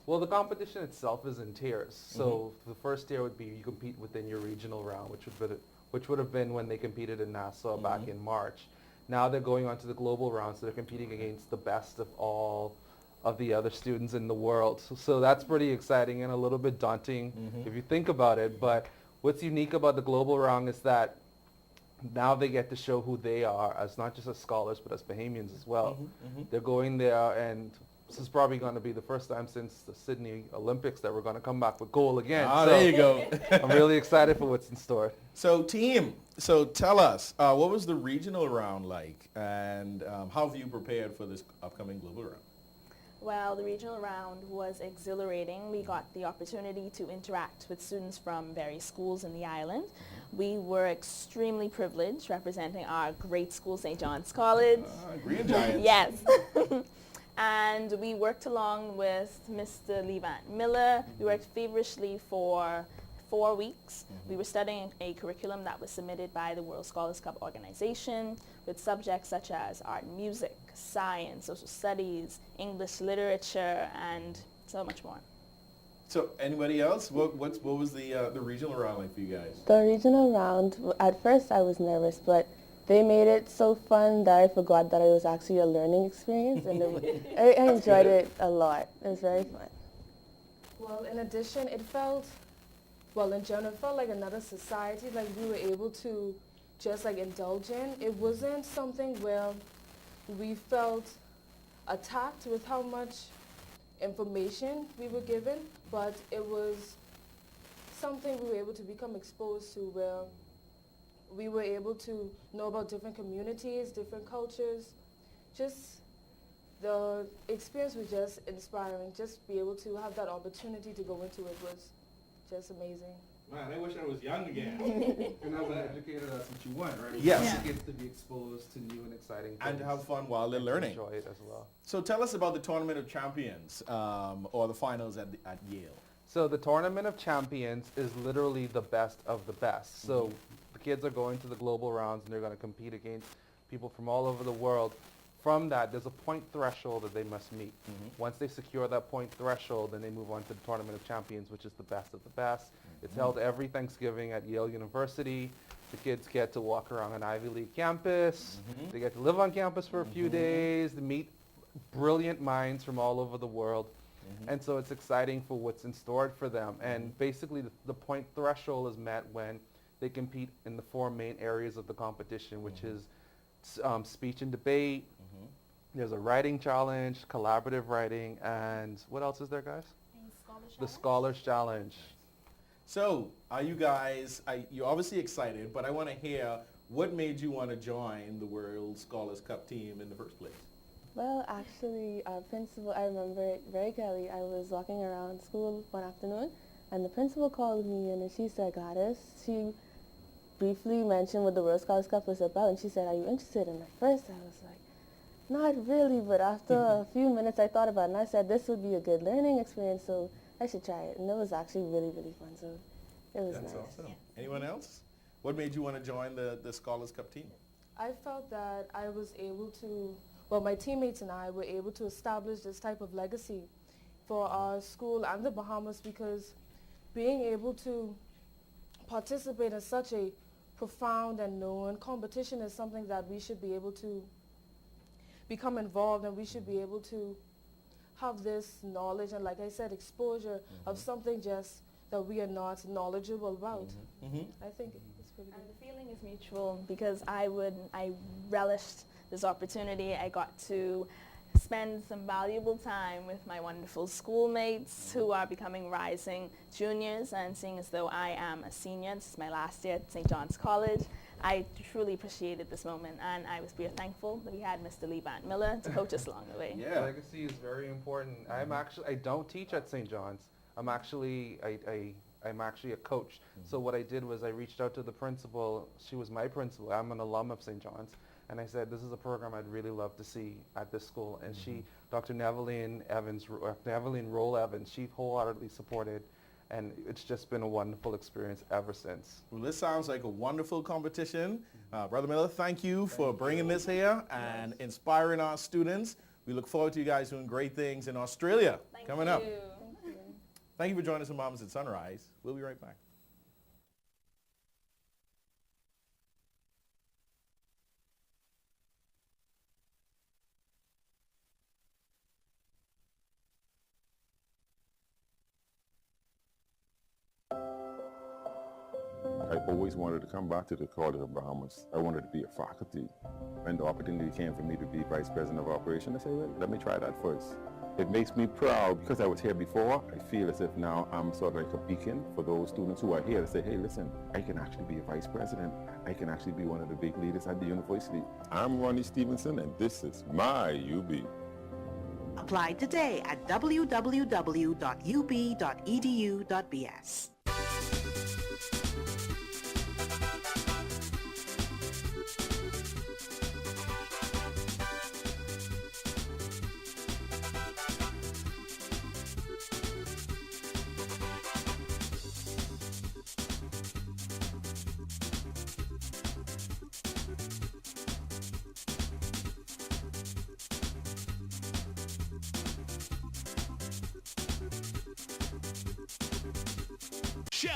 Well, the competition itself is in tiers. So the first tier would be you compete within your regional round, which would have been when they competed in Nassau back in March. Now they're going on to the global round, so they're competing against the best of all of the other students in the world. So that's pretty exciting and a little bit daunting if you think about it. But what's unique about the global round is that now they get to show who they are as not just as scholars, but as Bahamians as well. They're going there, and this is probably going to be the first time since the Sydney Olympics that we're going to come back with gold again. Ah, so there you go. I'm really excited for what's in store. So team, so tell us, what was the regional round like, and how have you prepared for this upcoming global round? Well, the regional round was exhilarating. We got the opportunity to interact with students from various schools in the island. We were extremely privileged representing our great school, St. John's College. Green Giants. Yes. And we worked along with Mr. Levant Miller. We worked feverishly for 4 weeks. We were studying a curriculum that was submitted by the World Scholars Cup organization with subjects such as art and music, science, social studies, English literature, and so much more. So anybody else? What was the regional round like for you guys? The regional round, at first I was nervous, but They made it so fun that I forgot that it was actually a learning experience, and I enjoyed it a lot. It was very fun. Well, in addition, it felt, well, in general, it felt like another society, like we were able to just like indulge in. It wasn't something where we felt attacked with how much information we were given, but it was something we were able to become exposed to, where we were able to know about different communities, different cultures. Just the experience was just inspiring. Just be able to have that opportunity to go into it was just amazing. Man, I wish I was young again. And as an educator, that's what you want, right? Yes. You want kids to be exposed to new and exciting things. And to have fun while they're learning. Enjoy it as well. So tell us about the Tournament of Champions, or the finals at Yale. So the Tournament of Champions is literally the best of the best. So the kids are going to the global rounds and they're going to compete against people from all over the world. From that, there's a point threshold that they must meet. Once they secure that point threshold, then they move on to the Tournament of Champions, which is the best of the best. It's held every Thanksgiving at Yale University. The kids get to walk around an Ivy League campus. They get to live on campus for a few days. They meet brilliant minds from all over the world. And so it's exciting for what's in store for them. And basically the point threshold is met when they compete in the 4 main areas of the competition, which is speech and debate. There's a writing challenge, collaborative writing, and what else is there, guys? The Scholars Challenge. So are you guys, you're obviously excited, but I want to hear what made you want to join the World Scholars Cup team in the first place? Well, actually, our principal, I remember it very clearly. I was walking around school one afternoon, and the principal called me in, and she said, Goddess, she briefly mentioned what the World Scholars Cup was about, and she said, are you interested? And at first I was like, not really, but after a few minutes I thought about it, and I said, this would be a good learning experience, so I should try it. And it was actually really, really fun, so it was nice. That's awesome. Anyone else? What made you want to join the Scholars Cup team? I felt that I was able to, well, my teammates and I were able to establish this type of legacy for our school and the Bahamas, because being able to participate in such a profound and known competition is something that we should be able to become involved, and we should be able to have this knowledge and, like I said, exposure of something just that we are not knowledgeable about. I think it's pretty good. And the feeling is mutual, because I relished this opportunity. I got to spend some valuable time with my wonderful schoolmates who are becoming rising juniors, and seeing as though I am a senior, this is my last year at St. John's College, I truly appreciated this moment, and I was very thankful that we had Mr. Levant Miller to coach us along the way. Yeah, legacy is very important. I don't teach at St. John's. I'm actually a coach. So what I did was I reached out to the principal. She was my principal. I'm an alum of St. John's. And I said, this is a program I'd really love to see at this school. And she, Dr. Neveline Roll Evans, she wholeheartedly supported. And it's just been a wonderful experience ever since. Well, this sounds like a wonderful competition. Brother Miller, thank you for bringing this here and inspiring our students. We look forward to you guys doing great things in Australia coming up. Thank you for joining us on Bahamas at Sunrise. We'll be right back. I always wanted to come back to the College of Bahamas. I wanted to be a faculty. When the opportunity came for me to be Vice President of Operations, I said, well, let me try that first. It makes me proud because I was here before. I feel as if now I'm sort of like a beacon for those students who are here to say, hey, listen, I can actually be a Vice President. I can actually be one of the big leaders at the university. I'm Ronnie Stevenson, and this is my UB. Apply today at www.ub.edu.bs.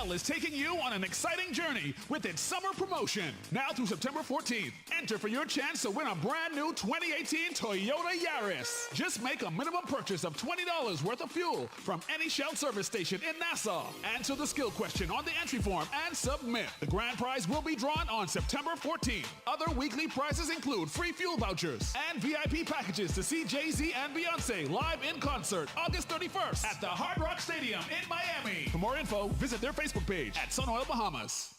Shell is taking you on an exciting journey with its summer promotion. Now through September 14th, enter for your chance to win a brand new 2018 Toyota Yaris. Just make a minimum purchase of $20 worth of fuel from any Shell service station in Nassau. Answer the skill question on the entry form and submit. The grand prize will be drawn on September 14th. Other weekly prizes include free fuel vouchers and VIP packages to see Jay-Z and Beyonce live in concert August 31st at the Hard Rock Stadium in Miami. For more info, visit their Facebook page at Sunoil Bahamas.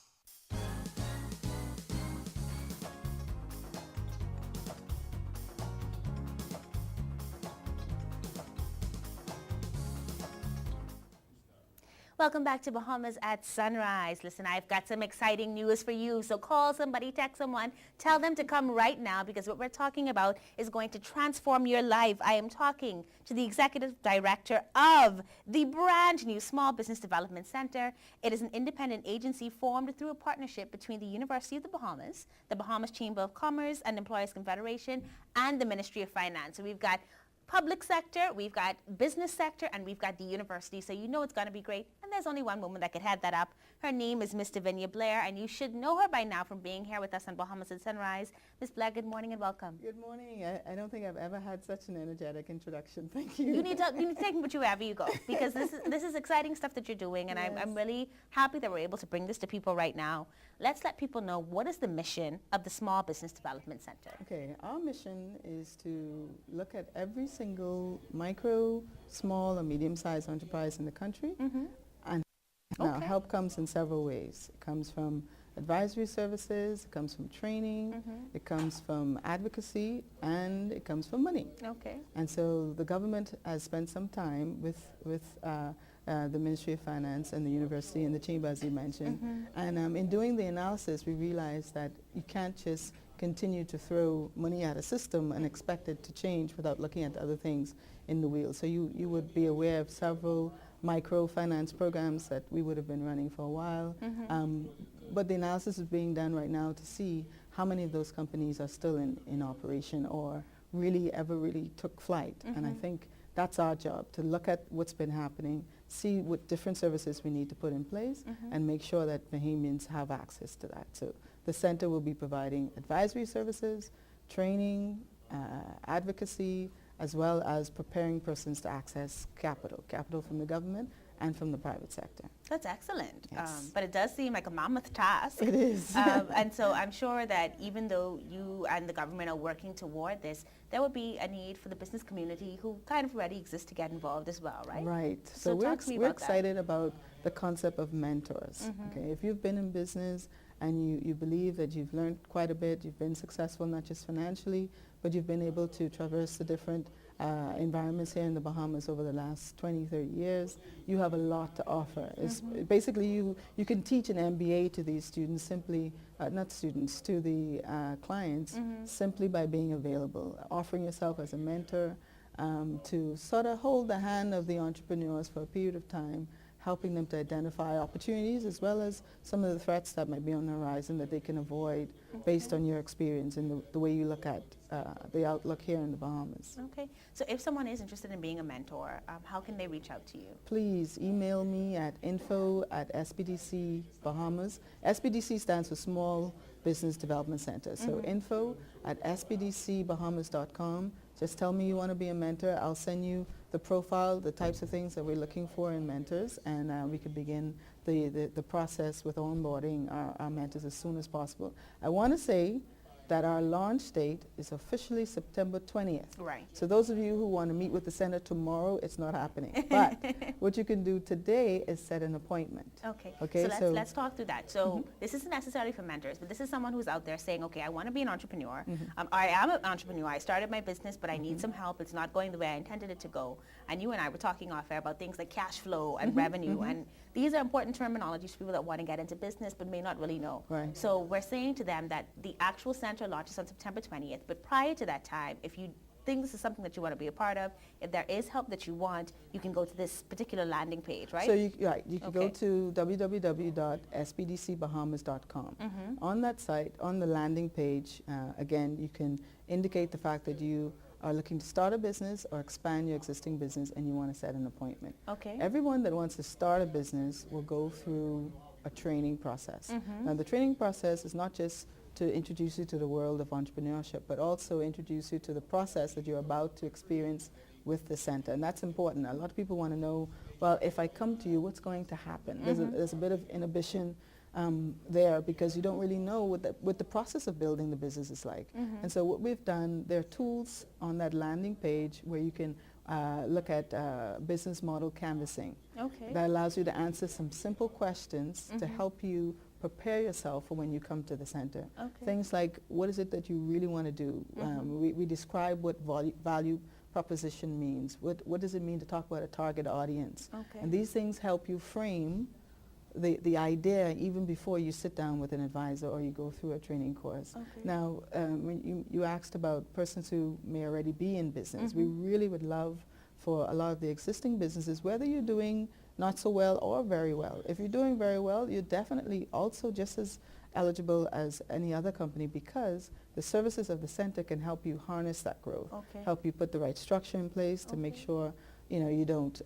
Welcome back to Bahamas at Sunrise. Listen, I've got some exciting news for you. So call somebody, text someone, tell them to come right now because what we're talking about is going to transform your life. I am talking to the executive director of the brand new Small Business Development Center. It is an independent agency formed through a partnership between the University of the Bahamas Chamber of Commerce and Employers Confederation, and the Ministry of Finance. So we've got public sector, we've got business sector, and we've got the university. So you know it's going to be great. And there's only one woman that could head that up. Her name is Miss Davinia Blair, and you should know her by now from being here with us on Bahamas at Sunrise. Miss Blair, good morning and welcome. Good morning. I don't think I've ever had such an energetic introduction. Thank you. You need to take me with you wherever you go because this is exciting stuff that you're doing, and yes. I'm really happy that we're able to bring this to people right now. Let's let people know what is the mission of the Small Business Development Center. Okay, our mission is to look at every single micro, small, or medium-sized enterprise in the country. And now help comes in several ways. It comes from advisory services, it comes from training, it comes from advocacy, and it comes from money. Okay. And so the government has spent some time with the Ministry of Finance and the university and the chamber, as you mentioned. And in doing the analysis, we realized that you can't just continue to throw money at a system and expect it to change without looking at other things in the wheel. So you would be aware of several microfinance programs that we would have been running for a while. But the analysis is being done right now to see how many of those companies are still in operation or really took flight. And I think that's our job, to look at what's been happening, see what different services we need to put in place, and make sure that Bahamians have access to that. So the center will be providing advisory services, training, advocacy, as well as preparing persons to access capital from the government and from the private sector. That's excellent. Yes. But it does seem like a mammoth task. It is. And so I'm sure that even though you and the government are working toward this, there will be a need for the business community who kind of already exists to get involved as well, right? Right. So we're excited about the concept of mentors. Okay, if you've been in business and you believe that you've learned quite a bit, you've been successful not just financially, but you've been able to traverse the different environments here in the Bahamas over the last 20, 30 years, you have a lot to offer. Basically, you can teach an MBA to these students simply, not students, to the clients, simply by being available, offering yourself as a mentor to sort of hold the hand of the entrepreneurs for a period of time, helping them to identify opportunities as well as some of the threats that might be on the horizon that they can avoid based on your experience and the way you look at the outlook here in the Bahamas. Okay. So if someone is interested in being a mentor, how can they reach out to you? Please email me at info@SBDC Bahamas. SBDC stands for Small Business Development Center. So info@sbdcbahamas.com. Just tell me you want to be a mentor. I'll send you the profile, the types of things that we're looking for in mentors, and we could begin the process with onboarding our mentors as soon as possible. I want to say that our launch date is officially September 20th. Right. So those of you who want to meet with the center tomorrow, it's not happening. But what you can do today is set an appointment. Okay. Okay. So let's talk through that. So this isn't necessarily for mentors, but this is someone who's out there saying, okay, I want to be an entrepreneur. I am an entrepreneur. I started my business, but I need some help. It's not going the way I intended it to go. And you and I were talking off air about things like cash flow and revenue. And these are important terminologies for people that want to get into business but may not really know. Right. So we're saying to them that the actual center launches on September 20th, but prior to that time, if you think this is something that you want to be a part of, if there is help that you want, you can go to this particular landing page, right? So you can go to www.sbdcbahamas.com. On that site, on the landing page, again, you can indicate the fact that you are looking to start a business or expand your existing business and you want to set an appointment. Okay. Everyone that wants to start a business will go through a training process. Mhm. Now the training process is not just to introduce you to the world of entrepreneurship, but also introduce you to the process that you're about to experience with the center. And that's important. A lot of people want to know, well, if I come to you, what's going to happen? There's a bit of inhibition there because you don't really know what the process of building the business is like. And so what we've done, there are tools on that landing page where you can look at business model canvassing. Okay. That allows you to answer some simple questions to help you prepare yourself for when you come to the center. Okay. Things like, what is it that you really want to do? We describe what value proposition means. What does it mean to talk about a target audience? Okay. And these things help you frame the idea even before you sit down with an advisor or you go through a training course. Okay. Now, when you asked about persons who may already be in business, we really would love for a lot of the existing businesses, whether you're doing not so well or very well. If you're doing very well, you're definitely also just as eligible as any other company because the services of the center can help you harness that growth, help you put the right structure in place to make sure you don't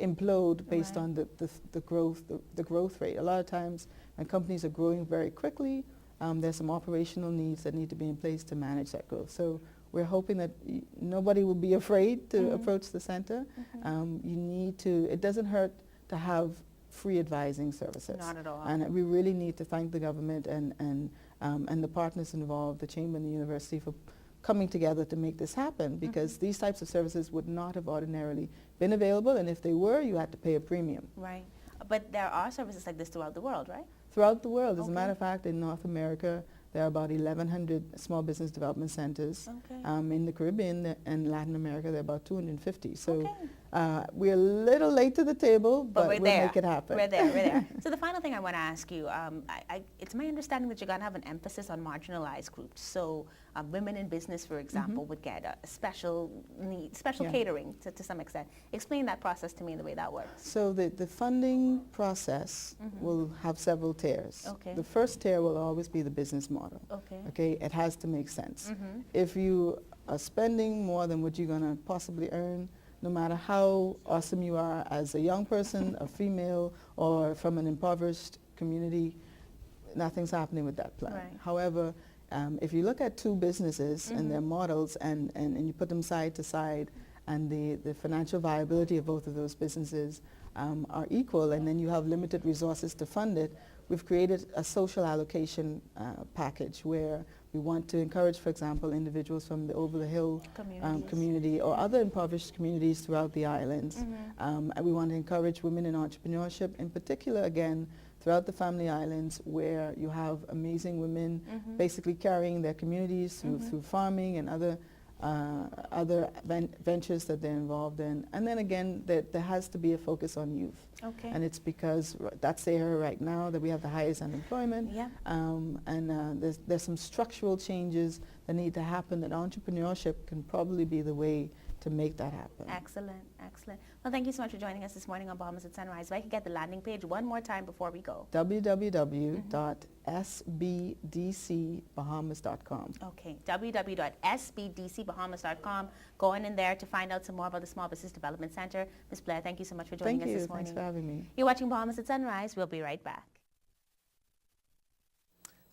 implode based on the growth rate. A lot of times when companies are growing very quickly, there's some operational needs that need to be in place to manage that growth. So we're hoping that nobody will be afraid to approach the center. It doesn't hurt to have free advising services. Not at all. And we really need to thank the government and the partners involved, the Chamber and the university, for coming together to make this happen because these types of services would not have ordinarily been available, and if they were, you had to pay a premium. Right. But there are services like this throughout the world, right? Throughout the world. As a matter of fact, in North America, there are about 1,100 small business development centers. In the Caribbean and Latin America, there are about 250. So we're a little late to the table, but we'll make it happen. We're there. So the final thing I want to ask you, it's my understanding that you're going to have an emphasis on marginalized groups. So women in business, for example, would get a special catering to some extent. Explain that process to me and the way that works. So the funding process will have several tiers. Okay. The first tier will always be the business model. Okay. It has to make sense. If you are spending more than what you're going to possibly earn, no matter how awesome you are as a young person, a female, or from an impoverished community, nothing's happening with that plan. Right. However, if you look at two businesses and their models and you put them side to side and the financial viability of both of those businesses are equal and then you have limited resources to fund it, we've created a social allocation package where we want to encourage, for example, individuals from the Over the Hill community or other impoverished communities throughout the islands. And we want to encourage women in entrepreneurship, in particular, again, throughout the Family Islands where you have amazing women basically carrying their communities through farming and other ventures that they're involved in. And then again, there has to be a focus on youth. Okay. And it's because that's the area right now that we have the highest unemployment. Yeah. And there's some structural changes that need to happen that entrepreneurship can probably be the way to make that happen. Excellent, excellent. Well, thank you so much for joining us this morning on Bahamas at Sunrise. If I could get the landing page one more time before we go. www.sbdcbahamas.com. Okay, www.sbdcbahamas.com. Go on in there to find out some more about the Small Business Development Center. Ms. Blair, thank you so much for joining us this morning. Thanks for having me. You're watching Bahamas at Sunrise. We'll be right back.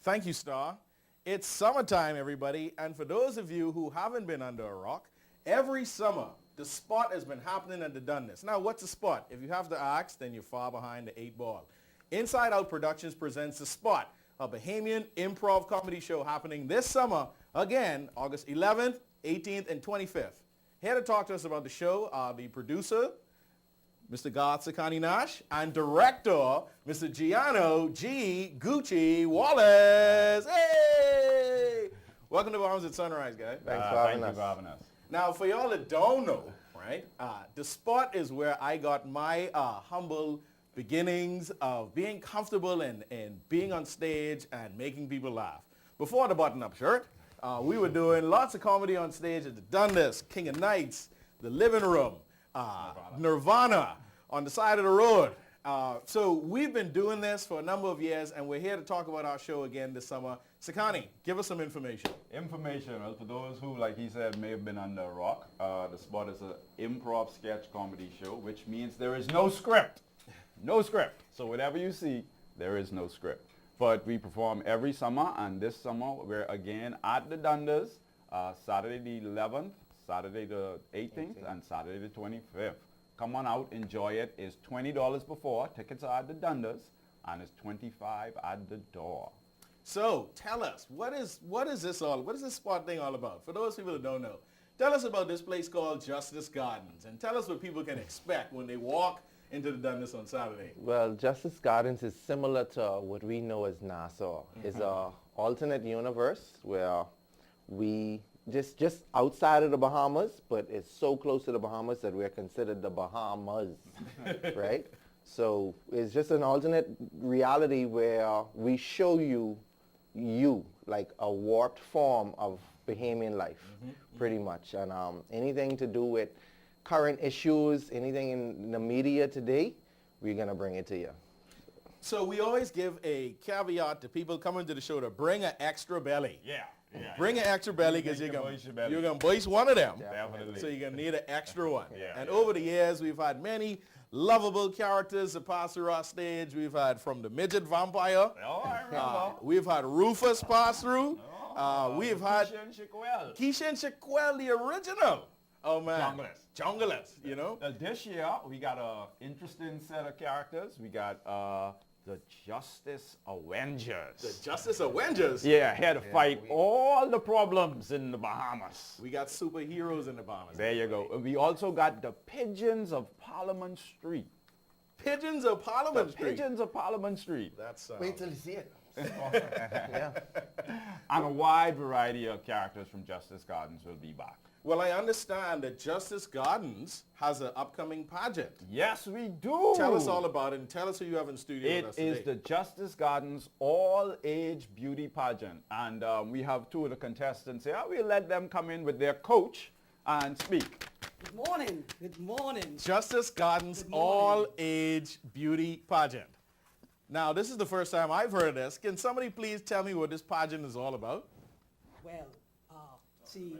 Thank you, Star. It's summertime, everybody, and for those of you who haven't been under a rock, every summer, the Spot has been happening at the Dundas. Now, what's a Spot? If you have to ask, then you're far behind the 8 ball. Inside Out Productions presents The Spot, a Bahamian improv comedy show happening this summer, again, August 11th, 18th, and 25th. Here to talk to us about the show are the producer, Mr. Garth Sakani Nash, and director, Mr. Giano G. Gucci Wallace. Hey! Welcome to Bahamas at Sunrise, guys. Thanks for having us. Now, for y'all that don't know, right, the Spot is where I got my humble beginnings of being comfortable and being on stage and making people laugh. Before the button-up shirt, we were doing lots of comedy on stage at the Dundas, King of Nights, the Living Room, Nirvana, on the side of the road. So we've been doing this for a number of years, and we're here to talk about our show again this summer. Sakani, give us some information. Information. Well, for those who, like he said, may have been under a rock, the spot is an improv sketch comedy show, which means there is no script. No script. So whatever you see, there is no script. But we perform every summer, and this summer we're again at the Dundas, Saturday the 11th, Saturday the 18th, and Saturday the 25th. Come on out, enjoy it. It's $20 before. Tickets are at the Dundas, and it's $25 at the door. So tell us, what is this spot thing all about? For those people that don't know, tell us about this place called Justice Gardens, and tell us what people can expect when they walk into the Dundas on Saturday. Well, Justice Gardens is similar to what we know as Nassau. It's an alternate universe where we just outside of the Bahamas, but it's so close to the Bahamas that we're considered the Bahamas, right? So it's just an alternate reality where we show you like a warped form of Bahamian life, pretty much. And anything to do with current issues, anything in the media today, we're going to bring it to you. So we always give a caveat to people coming to the show to bring an extra belly. Bring an extra belly because you're going to voice one of them. Definitely. So you're going to need an extra one. Yeah. And over the years, we've had many lovable characters that pass through our stage. We've had from the midget vampire. Oh, I remember. We've had Rufus pass through. We've had Keisha and Shaquille, the original. Oh, man. Junglers, you know. This year, we got an interesting set of characters. We got the Justice Avengers. The Justice Avengers? Yeah, here to fight all the problems in the Bahamas. We got superheroes in the Bahamas. There you go. And we also got the Pigeons of Parliament Street. Pigeons of Parliament Street? Pigeons of Parliament Street. That's wait till you see it. Yeah. And a wide variety of characters from Justice Gardens will be back. Well, I understand that Justice Gardens has an upcoming pageant. Yes, we do. Tell us all about it, and tell us who you have in studio with us today. It is the Justice Gardens all-age beauty pageant, and we have two of the contestants here. We'll let them come in with their coach and speak. Good morning. Good morning. Justice Gardens all-age beauty pageant. Now, this is the first time I've heard of this. Can somebody please tell me what this pageant is all about? Well, see,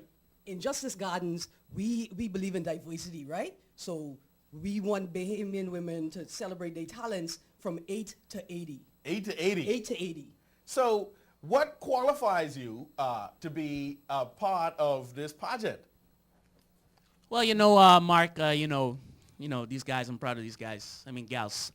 in Justice Gardens, we believe in diversity, right? So we want Bahamian women to celebrate their talents from 8 to 80. 8 to 80? 8 to 80. So what qualifies you to be a part of this pageant? Well, you know, Mark, you know, these guys, I'm proud of these guys. I mean, gals.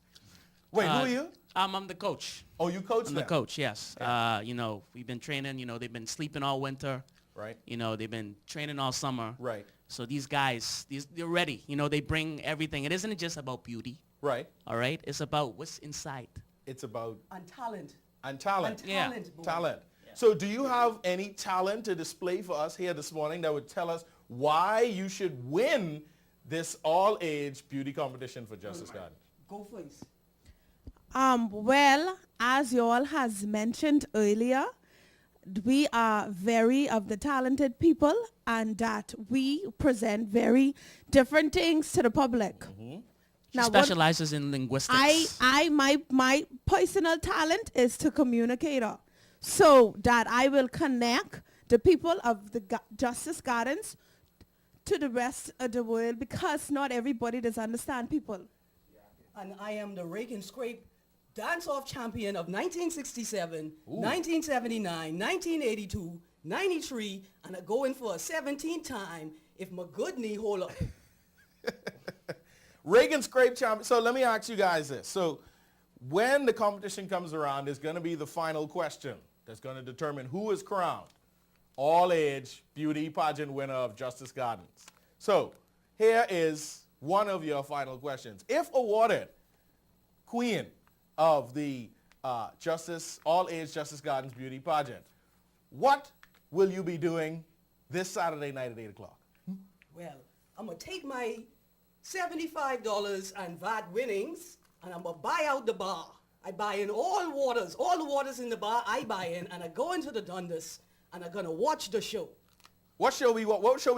Wait, who are you? I'm the coach. Oh, you coach I'm them? the coach, yes. Yeah. You know, we've been training. You know, they've been sleeping all winter. Right. You know, they've been training all summer. Right. So these guys, they're ready. You know, they bring everything. It isn't just about beauty. Right. All right? It's about what's inside. It's about... And talent. And talent. And talent. Yeah. Talent. Yeah. So do you have any talent to display for us here this morning that would tell us why you should win this all-age beauty competition for Justice Gardens? Go first. Well, as you all has mentioned earlier, we are very of the talented people, and that we present very different things to the public. She Now, specializes in linguistics. My personal talent is to communicator, so that I will connect the people of the Justice Gardens to the rest of the world, because not everybody does understand people. And I am the rake and scrape dance-off champion of 1967, 1979, 1982, 93, and I'm going for a 17th time if my good knee hold up. Reagan Scrape Champion. So let me ask you guys this. So when the competition comes around, there's going to be the final question that's going to determine who is crowned all-age beauty pageant winner of Justice Gardens. So here is one of your final questions. If awarded Queen of the all-age Justice Gardens beauty pageant, what will you be doing this Saturday night at 8 o'clock? Well, I'm going to take my $75 and VAT winnings, and I'm going to buy out the bar. I buy in all the waters in the bar I buy in, and I go into the Dundas, and I'm going to watch the show. What show we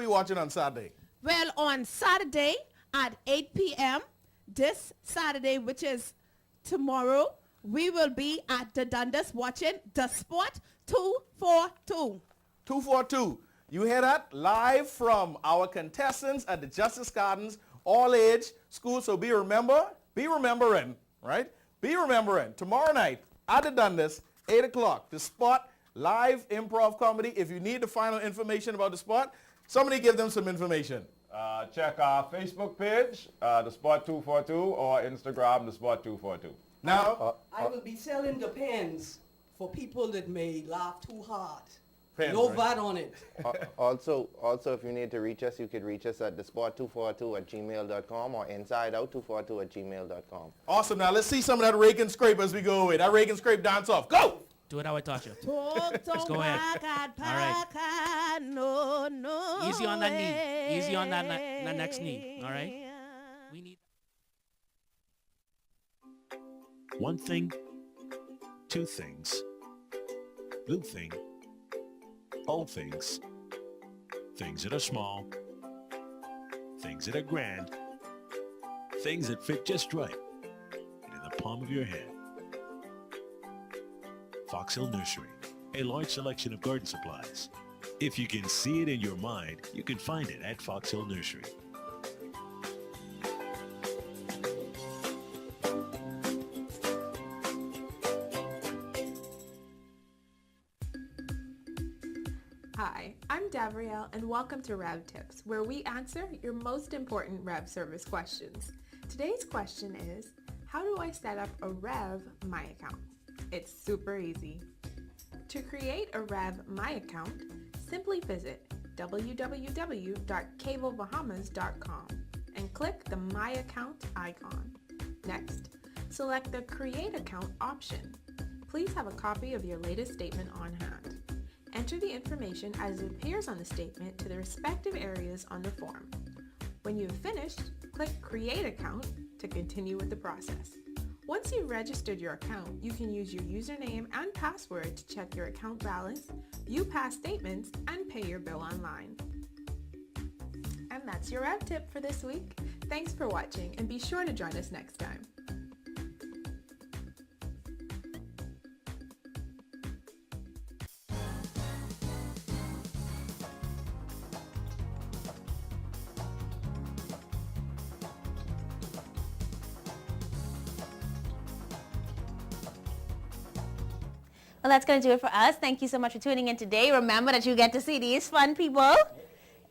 watching on Saturday? Well, on Saturday at 8 p.m., this Saturday, which is tomorrow we will be at the Dundas watching the Spot 242. 242. You hear that? Live from our contestants at the Justice Gardens, all age school. So be remembering, right? Be remembering. Tomorrow night at the Dundas, 8 o'clock, the Spot live improv comedy. If you need the final information about the Spot, somebody give them some information. Check our Facebook page, the Spot 242, or Instagram, the Spot 242. Now, I will be selling the pens for people that may laugh too hard. Pens, No right? VAT on it. Also, if you need to reach us, you could reach us at thespot242@gmail.com or insideout242@gmail.com. Awesome. Now let's see some of that rake and scrape as we go away. That rake and scrape dance off. Go! Do it how I taught you. Let's go ahead. All right. No. Easy on that knee. Easy on that next knee. All right? We need... One thing, two things. Blue thing, old things. Things that are small, things that are grand, things that fit just right and in the palm of your hand. Fox Hill Nursery, a large selection of garden supplies. If you can see it in your mind, you can find it at Fox Hill Nursery. Hi, I'm Davrielle, and welcome to Rev Tips, where we answer your most important Rev service questions. Today's question is, how do I set up a Rev My Account? It's super easy. To create a Rev My Account, simply visit www.cablebahamas.com and click the My Account icon. Next, select the Create Account option. Please have a copy of your latest statement on hand. Enter the information as it appears on the statement to the respective areas on the form. When you've finished, click Create Account to continue with the process. Once you've registered your account, you can use your username and password to check your account balance, view past statements, and pay your bill online. And that's your Rev Tip for this week. Thanks for watching, and be sure to join us next time. Well, that's going to do it for us. Thank you so much for tuning in today. Remember that you get to see these fun people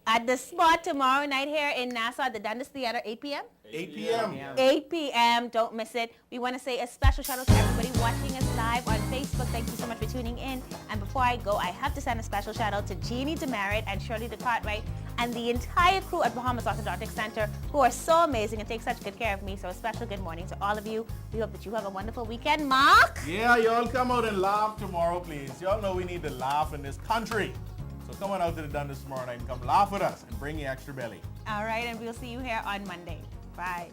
at the Spot tomorrow night here in Nassau at the Dundas Theater, 8 p.m. 8 p.m. 8 p.m. Don't miss it. We want to say a special shout out to everybody watching us live on Facebook. Thank you so much for tuning in. And before I go, I have to send a special shout out to Jeannie DeMerit and Shirley DeCartwright and the entire crew at Bahamas Orthodontic Center who are so amazing and take such good care of me. So a special good morning to all of you. We hope that you have a wonderful weekend. Mark? Yeah, y'all come out and laugh tomorrow, please. Y'all know we need to laugh in this country. So come on out to the Dundas tomorrow night and come laugh with us and bring your extra belly. All right, and we'll see you here on Monday. Bye.